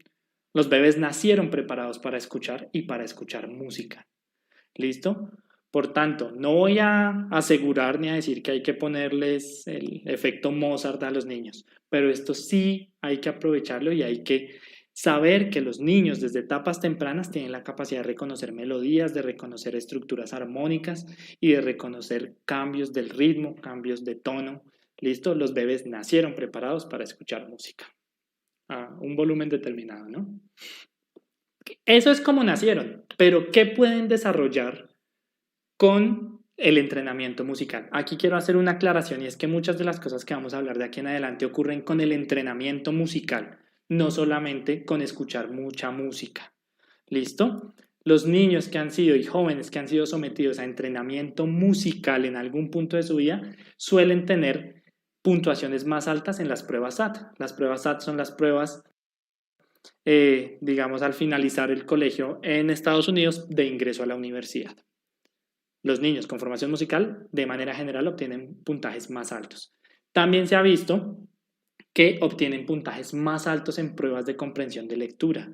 [SPEAKER 2] los bebés nacieron preparados para escuchar y para escuchar música. ¿Listo? Por tanto, no voy a asegurar ni a decir que hay que ponerles el efecto Mozart a los niños, pero esto sí hay que aprovecharlo y hay que saber que los niños desde etapas tempranas tienen la capacidad de reconocer melodías, de reconocer estructuras armónicas y de reconocer cambios del ritmo, cambios de tono. ¿Listo? Los bebés nacieron preparados para escuchar música a un volumen determinado, ¿no? Eso es como nacieron, pero ¿qué pueden desarrollar con el entrenamiento musical? Aquí quiero hacer una aclaración y es que muchas de las cosas que vamos a hablar de aquí en adelante ocurren con el entrenamiento musical, no solamente con escuchar mucha música. ¿Listo? Los niños que han sido y jóvenes que han sido sometidos a entrenamiento musical en algún punto de su vida suelen tener puntuaciones más altas en las pruebas SAT. Las pruebas SAT son las pruebas digamos, al finalizar el colegio en Estados Unidos de ingreso a la universidad. Los niños con formación musical, de manera general, obtienen puntajes más altos. También se ha visto que obtienen puntajes más altos en pruebas de comprensión de lectura.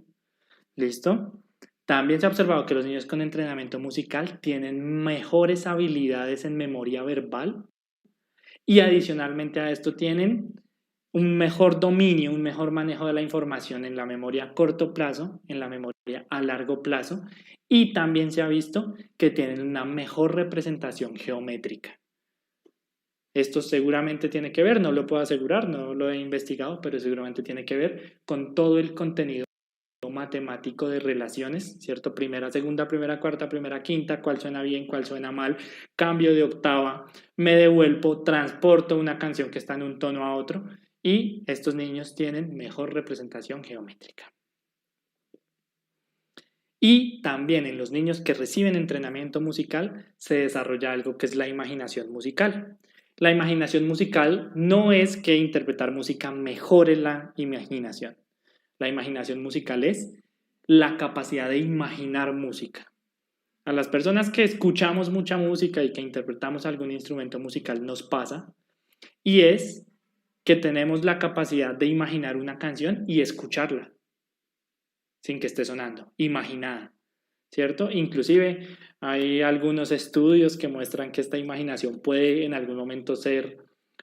[SPEAKER 2] ¿Listo? También se ha observado que los niños con entrenamiento musical tienen mejores habilidades en memoria verbal y adicionalmente a esto tienen un mejor dominio, un mejor manejo de la información en la memoria a corto plazo, en la memoria a largo plazo, y también se ha visto que tienen una mejor representación geométrica. Esto seguramente tiene que ver, no lo puedo asegurar, no lo he investigado, pero seguramente tiene que ver con todo el contenido matemático de relaciones, ¿cierto? Primera, segunda, primera, cuarta, primera, quinta, cuál suena bien, cuál suena mal, cambio de octava, me devuelvo, transporto una canción que está en un tono a otro, y estos niños tienen mejor representación geométrica. Y también en los niños que reciben entrenamiento musical se desarrolla algo que es la imaginación musical. La imaginación musical no es que interpretar música mejore la imaginación. La imaginación musical es la capacidad de imaginar música. A las personas que escuchamos mucha música y que interpretamos algún instrumento musical nos pasa, y es que tenemos la capacidad de imaginar una canción y escucharla sin que esté sonando, imaginada, ¿cierto? Inclusive hay algunos estudios que muestran que esta imaginación puede en algún momento ser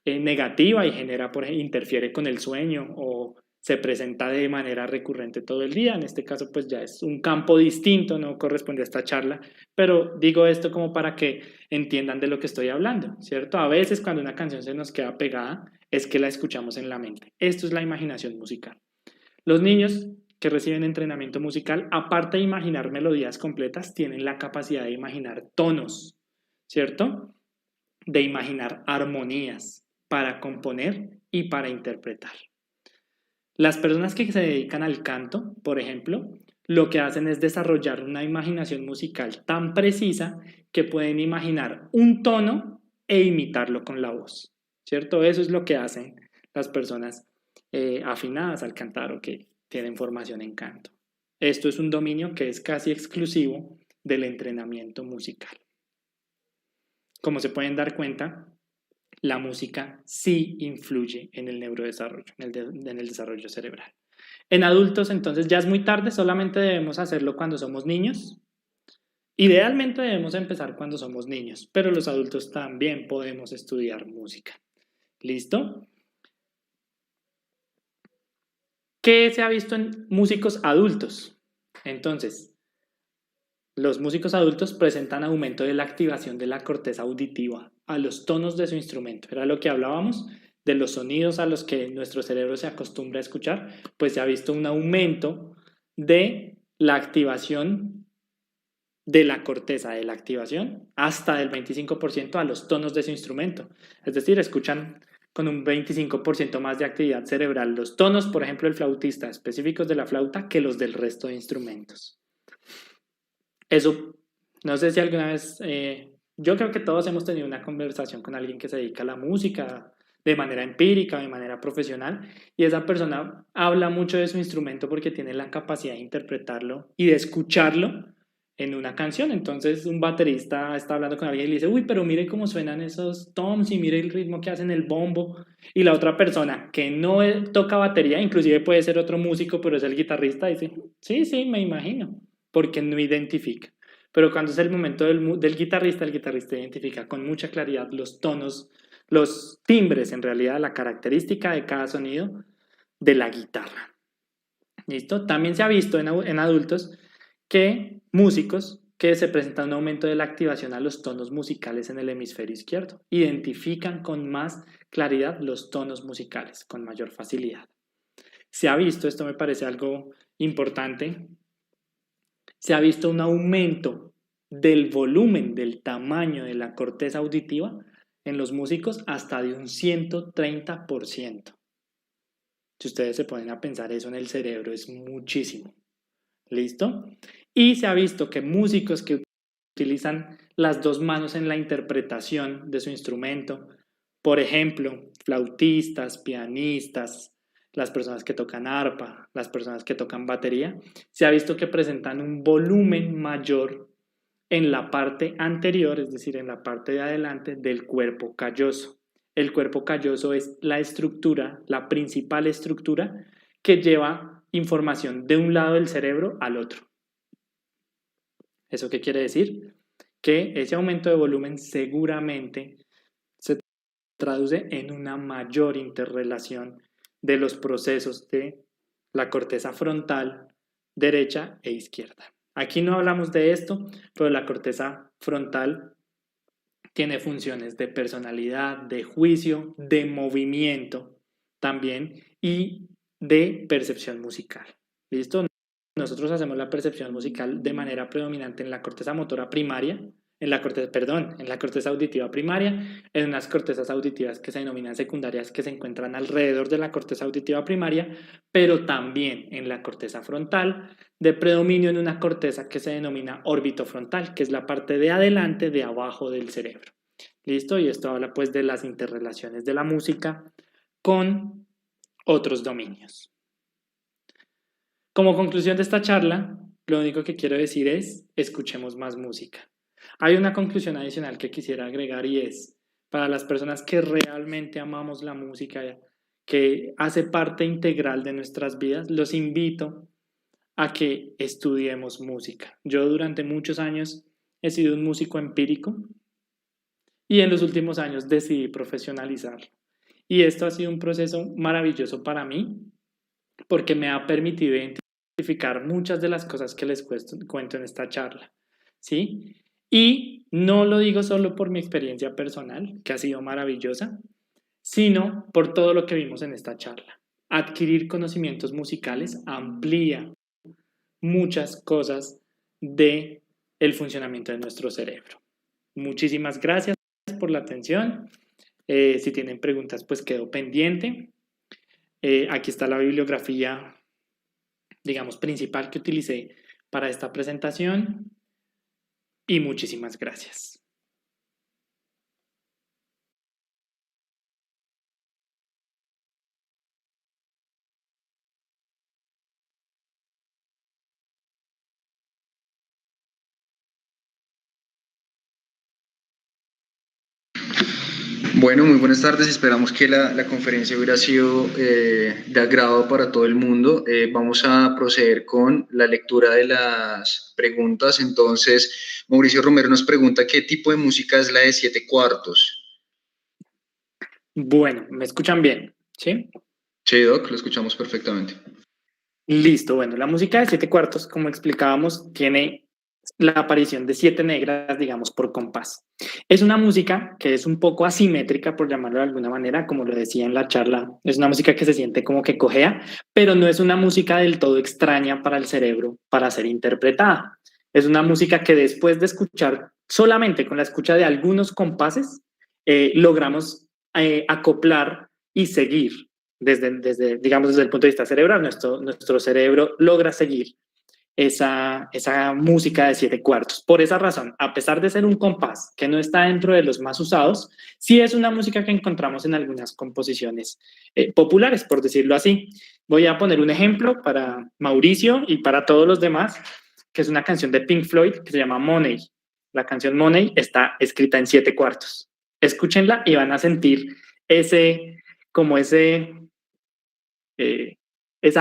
[SPEAKER 2] negativa y genera, por ejemplo, interfiere con el sueño o se presenta de manera recurrente todo el día. En este caso, pues ya es un campo distinto, no corresponde a esta charla, pero digo esto como para que entiendan de lo que estoy hablando, ¿cierto? A veces cuando una canción se nos queda pegada es que la escuchamos en la mente. Esto es la imaginación musical. Los niños que reciben entrenamiento musical, aparte de imaginar melodías completas, tienen la capacidad de imaginar tonos, ¿cierto? De imaginar armonías para componer y para interpretar. Las personas que se dedican al canto, por ejemplo, lo que hacen es desarrollar una imaginación musical tan precisa que pueden imaginar un tono e imitarlo con la voz, ¿cierto? Eso es lo que hacen las personas afinadas al cantar o que tienen formación en canto. Esto es un dominio que es casi exclusivo del entrenamiento musical. Como se pueden dar cuenta, la música sí influye en el neurodesarrollo, en el desarrollo cerebral. En adultos, entonces, ya es muy tarde, solamente debemos hacerlo cuando somos niños. Idealmente debemos empezar cuando somos niños, pero los adultos también podemos estudiar música. ¿Listo? ¿Qué se ha visto en músicos adultos? Entonces, los músicos adultos presentan aumento de la activación de la corteza auditiva a los tonos de su instrumento. Era lo que hablábamos de los sonidos a los que nuestro cerebro se acostumbra a escuchar, pues se ha visto un aumento de la activación de la corteza, de la activación hasta del 25% a los tonos de su instrumento. Es decir, escuchan con un 25% más de actividad cerebral los tonos, por ejemplo, el flautista, específicos de la flauta, que los del resto de instrumentos. Eso, no sé si alguna vez, yo creo que todos hemos tenido una conversación con alguien que se dedica a la música de manera empírica, de manera profesional, y esa persona habla mucho de su instrumento porque tiene la capacidad de interpretarlo y de escucharlo en una canción. Entonces un baterista está hablando con alguien y le dice, uy, pero mire cómo suenan esos toms y mire el ritmo que hacen el bombo. Y la otra persona que no toca batería, inclusive puede ser otro músico, pero es el guitarrista, dice, sí, me imagino, porque no identifica. Pero cuando es el momento del guitarrista, el guitarrista identifica con mucha claridad los tonos, los timbres, en realidad, la característica de cada sonido de la guitarra. ¿Listo? También se ha visto en adultos que músicos que se presentan un aumento de la activación a los tonos musicales en el hemisferio izquierdo. Identifican con más claridad los tonos musicales, con mayor facilidad. Se ha visto, esto me parece algo importante, se ha visto un aumento del volumen, del tamaño de la corteza auditiva en los músicos hasta de un 130%. Si ustedes se ponen a pensar eso en el cerebro, es muchísimo. ¿Listo? Y se ha visto que músicos que utilizan las dos manos en la interpretación de su instrumento, por ejemplo, flautistas, pianistas, las personas que tocan arpa, las personas que tocan batería, se ha visto que presentan un volumen mayor en la parte anterior, es decir, en la parte de adelante del cuerpo calloso. El cuerpo calloso es la estructura, la principal estructura que lleva información de un lado del cerebro al otro. ¿Eso qué quiere decir? Que ese aumento de volumen seguramente se traduce en una mayor interrelación de los procesos de la corteza frontal derecha e izquierda. Aquí no hablamos de esto, pero la corteza frontal tiene funciones de personalidad, de juicio, de movimiento también y de percepción musical. ¿Listo? Nosotros hacemos la percepción musical de manera predominante en la corteza motora primaria, en la corteza auditiva primaria, en unas cortezas auditivas que se denominan secundarias que se encuentran alrededor de la corteza auditiva primaria, pero también en la corteza frontal, de predominio en una corteza que se denomina orbitofrontal, que es la parte de adelante, de abajo del cerebro. ¿Listo? Y esto habla pues de las interrelaciones de la música con otros dominios. Como conclusión de esta charla, lo único que quiero decir es, escuchemos más música. Hay una conclusión adicional que quisiera agregar y es, para las personas que realmente amamos la música, que hace parte integral de nuestras vidas, los invito a que estudiemos música. Yo durante muchos años he sido un músico empírico y en los últimos años decidí profesionalizarlo. Y esto ha sido un proceso maravilloso para mí porque me ha permitido identificar muchas de las cosas que les cuento en esta charla, ¿sí? Y no lo digo solo por mi experiencia personal, que ha sido maravillosa, sino por todo lo que vimos en esta charla. Adquirir conocimientos musicales amplía muchas cosas del funcionamiento de nuestro cerebro. Muchísimas gracias por la atención. Si tienen preguntas, pues quedo pendiente. Aquí está la bibliografía, digamos, principal que utilicé para esta presentación. Y muchísimas gracias.
[SPEAKER 1] Bueno, muy buenas tardes. Esperamos que la conferencia hubiera sido de agrado para todo el mundo. Vamos a proceder con la lectura de las preguntas. Entonces, Mauricio Romero nos pregunta qué tipo de música es la de 7/4.
[SPEAKER 2] Bueno, ¿me escuchan bien? ¿Sí?
[SPEAKER 1] Sí, Doc, lo escuchamos perfectamente.
[SPEAKER 2] Listo. Bueno, la música de 7/4, como explicábamos, tiene la aparición de 7 negras, digamos, por compás. Es una música que es un poco asimétrica, por llamarlo de alguna manera, como lo decía en la charla. Es una música que se siente como que cojea, pero no es una música del todo extraña para el cerebro para ser interpretada. Es una música que después de escuchar, solamente con la escucha de algunos compases, logramos acoplar y seguir digamos, desde el punto de vista cerebral. Nuestro cerebro logra seguir esa música de 7/4. Por esa razón, a pesar de ser un compás que no está dentro de los más usados, sí es una música que encontramos en algunas composiciones populares, por decirlo así. Voy a poner un ejemplo para Mauricio y para todos los demás, que es una canción de Pink Floyd que se llama Money. La canción Money está escrita en 7/4. Escúchenla y van a sentir esa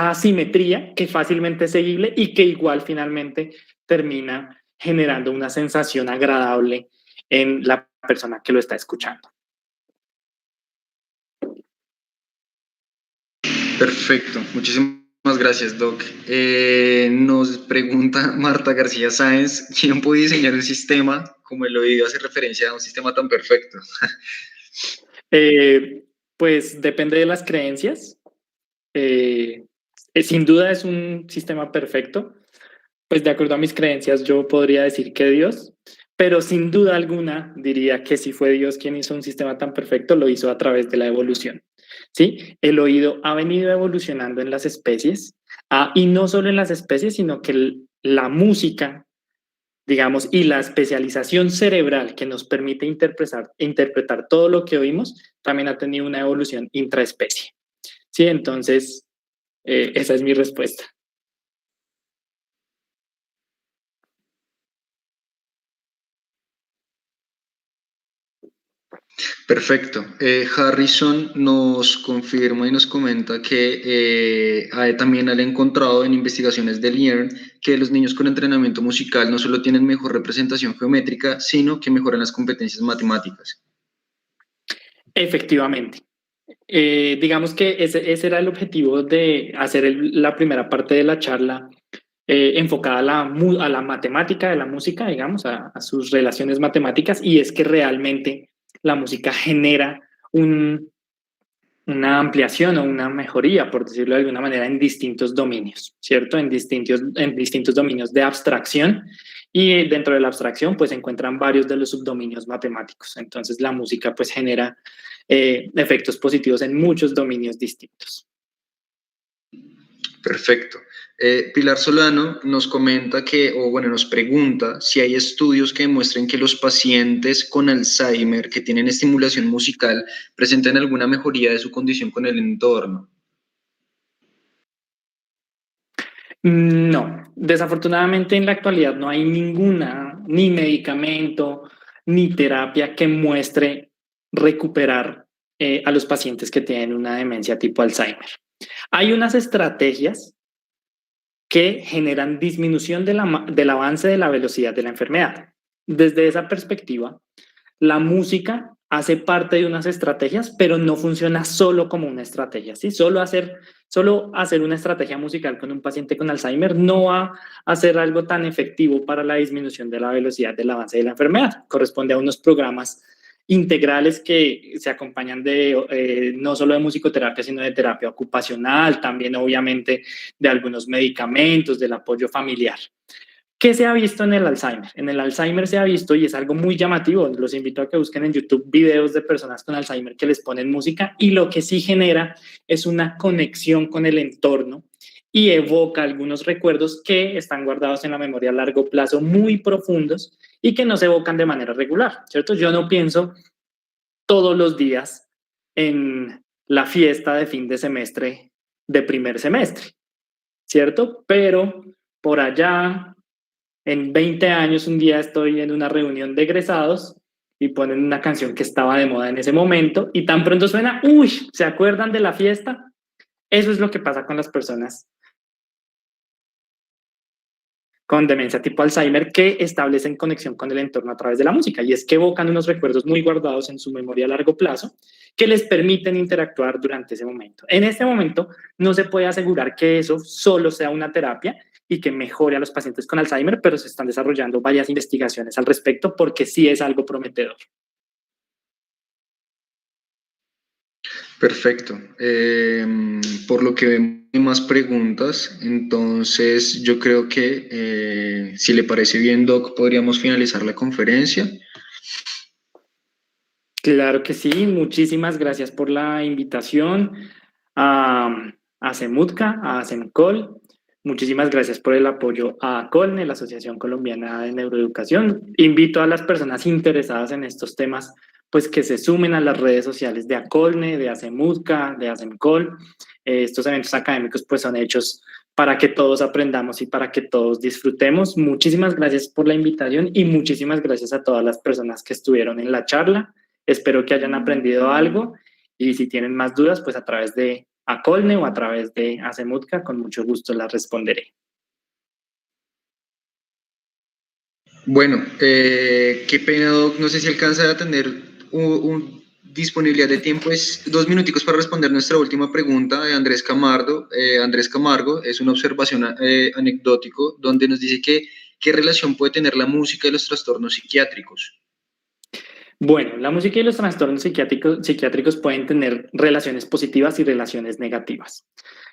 [SPEAKER 2] asimetría que fácilmente es seguible y que igual finalmente termina generando una sensación agradable en la persona que lo está escuchando.
[SPEAKER 1] Perfecto, muchísimas gracias, Doc. Nos pregunta Marta García Sáenz, ¿quién puede diseñar un sistema como el oído hace referencia a un sistema tan perfecto?
[SPEAKER 2] Pues depende de las creencias. Sin duda es un sistema perfecto. Pues de acuerdo a mis creencias yo podría decir que Dios, pero sin duda alguna diría que si fue Dios quien hizo un sistema tan perfecto, lo hizo a través de la evolución. ¿Sí? El oído ha venido evolucionando en las especies, y no solo en las especies, sino que la música, digamos, y la especialización cerebral que nos permite interpretar todo lo que oímos, también ha tenido una evolución intraespecie. ¿Sí? Entonces, Esa es mi respuesta.
[SPEAKER 1] Perfecto. Harrison nos confirma y nos comenta que también han encontrado en investigaciones del IERN que los niños con entrenamiento musical no solo tienen mejor representación geométrica, sino que mejoran las competencias matemáticas.
[SPEAKER 2] Efectivamente. Digamos que ese era el objetivo de hacer la primera parte de la charla enfocada a la matemática de la música, digamos, a sus relaciones matemáticas, y es que realmente la música genera una ampliación o una mejoría, por decirlo de alguna manera, en distintos dominios, ¿cierto? En distintos dominios de abstracción, y dentro de la abstracción pues se encuentran varios de los subdominios matemáticos. Entonces la música pues genera efectos positivos en muchos dominios distintos.
[SPEAKER 1] Perfecto. Pilar Solano nos comenta nos pregunta si hay estudios que demuestren que los pacientes con Alzheimer que tienen estimulación musical presentan alguna mejoría de su condición con el entorno.
[SPEAKER 2] No, desafortunadamente en la actualidad no hay ni medicamento, ni terapia que muestre recuperar a los pacientes que tienen una demencia tipo Alzheimer. Hay unas estrategias que generan disminución del avance de la velocidad de la enfermedad. Desde esa perspectiva, la música hace parte de unas estrategias, pero no funciona solo como una estrategia, ¿sí? Solo hacer una estrategia musical con un paciente con Alzheimer no va a ser algo tan efectivo para la disminución de la velocidad del avance de la enfermedad. Corresponde a unos programas integrales que se acompañan no solo de musicoterapia, sino de terapia ocupacional, también obviamente de algunos medicamentos, del apoyo familiar. ¿Qué se ha visto en el Alzheimer? En el Alzheimer se ha visto, y es algo muy llamativo, los invito a que busquen en YouTube videos de personas con Alzheimer que les ponen música, y lo que sí genera es una conexión con el entorno y evoca algunos recuerdos que están guardados en la memoria a largo plazo, muy profundos, y que no se evocan de manera regular, ¿cierto? Yo no pienso todos los días en la fiesta de fin de semestre de primer semestre, ¿cierto? Pero por allá, en 20 años, un día estoy en una reunión de egresados y ponen una canción que estaba de moda en ese momento, y tan pronto suena, ¡uy! ¿Se acuerdan de la fiesta? Eso es lo que pasa con las personas con demencia tipo Alzheimer, que establecen conexión con el entorno a través de la música, y es que evocan unos recuerdos muy guardados en su memoria a largo plazo que les permiten interactuar durante ese momento. En este momento no se puede asegurar que eso solo sea una terapia y que mejore a los pacientes con Alzheimer, pero se están desarrollando varias investigaciones al respecto porque sí es algo prometedor.
[SPEAKER 1] Perfecto. Por lo que vemos hay más preguntas, entonces yo creo que si le parece bien, Doc, podríamos finalizar la conferencia.
[SPEAKER 2] Claro que sí, muchísimas gracias por la invitación a CEMUTCA, a CEMCOL. Muchísimas gracias por el apoyo a COLNE, la Asociación Colombiana de Neuroeducación. Invito a las personas interesadas en estos temas pues que se sumen a las redes sociales de ACOLNE, de ACEMUTCA, de ACEMCOL. Estos eventos académicos pues son hechos para que todos aprendamos y para que todos disfrutemos. Muchísimas gracias por la invitación y muchísimas gracias a todas las personas que estuvieron en la charla. Espero que hayan aprendido algo, y si tienen más dudas, pues a través de ACOLNE o a través de ACEMUTCA, con mucho gusto las responderé.
[SPEAKER 1] Bueno, qué pena, Doc. No sé si alcanza a tener disponibilidad de tiempo. Es 2 minuticos para responder nuestra última pregunta de Andrés Camargo. Andrés Camargo es una observación anecdótico donde nos dice que qué relación puede tener la música y los trastornos psiquiátricos.
[SPEAKER 2] Bueno, la música y los trastornos psiquiátricos pueden tener relaciones positivas y relaciones negativas.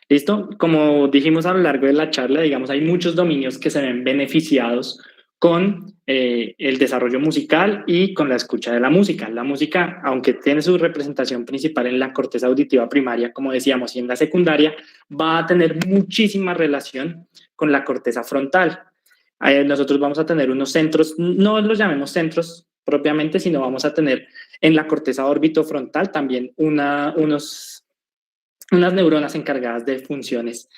[SPEAKER 2] ¿Listo? Como dijimos a lo largo de la charla, digamos, hay muchos dominios que se ven beneficiados con el desarrollo musical y con la escucha de la música. La música, aunque tiene su representación principal en la corteza auditiva primaria, como decíamos, y en la secundaria, va a tener muchísima relación con la corteza frontal. Nosotros vamos a tener unos centros, no los llamemos centros propiamente, sino vamos a tener en la corteza orbitofrontal también unos unas neuronas encargadas de funciones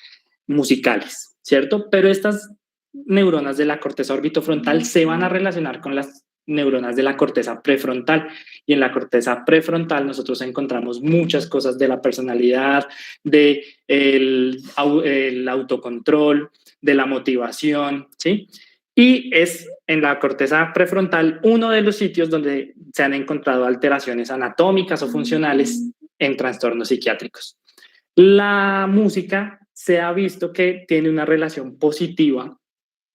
[SPEAKER 2] musicales, ¿cierto? Pero estas neuronas de la corteza orbitofrontal se van a relacionar con las neuronas de la corteza prefrontal, y en la corteza prefrontal nosotros encontramos muchas cosas de la personalidad, de el autocontrol, de la motivación, ¿sí? Y es en la corteza prefrontal uno de los sitios donde se han encontrado alteraciones anatómicas o funcionales en trastornos psiquiátricos. La música se ha visto que tiene una relación positiva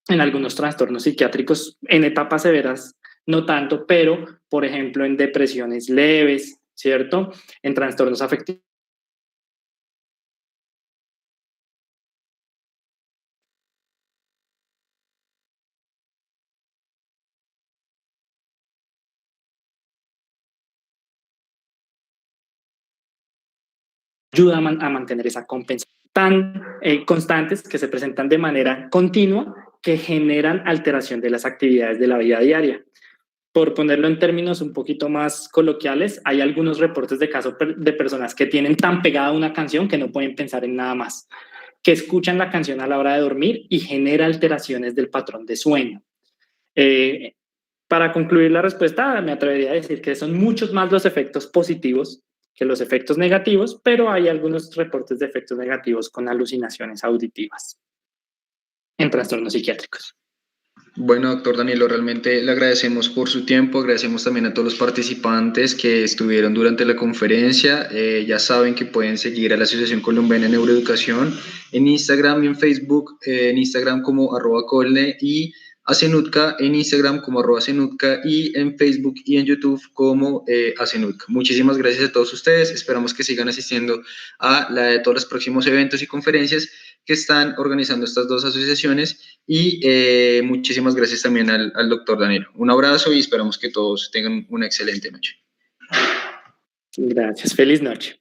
[SPEAKER 2] en algunos trastornos psiquiátricos, en etapas severas no tanto, pero por ejemplo en depresiones leves, ¿cierto? En trastornos afectivos. Ayuda a mantener esa compensación tan constantes que se presentan de manera continua, que generan alteración de las actividades de la vida diaria. Por ponerlo en términos un poquito más coloquiales, hay algunos reportes de casos de personas que tienen tan pegada una canción que no pueden pensar en nada más, que escuchan la canción a la hora de dormir y genera alteraciones del patrón de sueño. Para concluir la respuesta, me atrevería a decir que son muchos más los efectos positivos que los efectos negativos, pero hay algunos reportes de efectos negativos con alucinaciones auditivas en trastornos psiquiátricos.
[SPEAKER 1] Bueno, doctor Danilo, realmente le agradecemos por su tiempo, agradecemos también a todos los participantes que estuvieron durante la conferencia. Ya saben que pueden seguir a la Asociación Colombiana de Neuroeducación en Instagram y en Facebook, en Instagram como @colne y a Cenutka en Instagram como @Cenutka y en Facebook y en YouTube como Cenutka. Muchísimas gracias a todos ustedes, esperamos que sigan asistiendo a la de todos los próximos eventos y conferencias que están organizando estas dos asociaciones y muchísimas gracias también al doctor Danilo. Un abrazo y esperamos que todos tengan una excelente noche.
[SPEAKER 2] Gracias, feliz noche.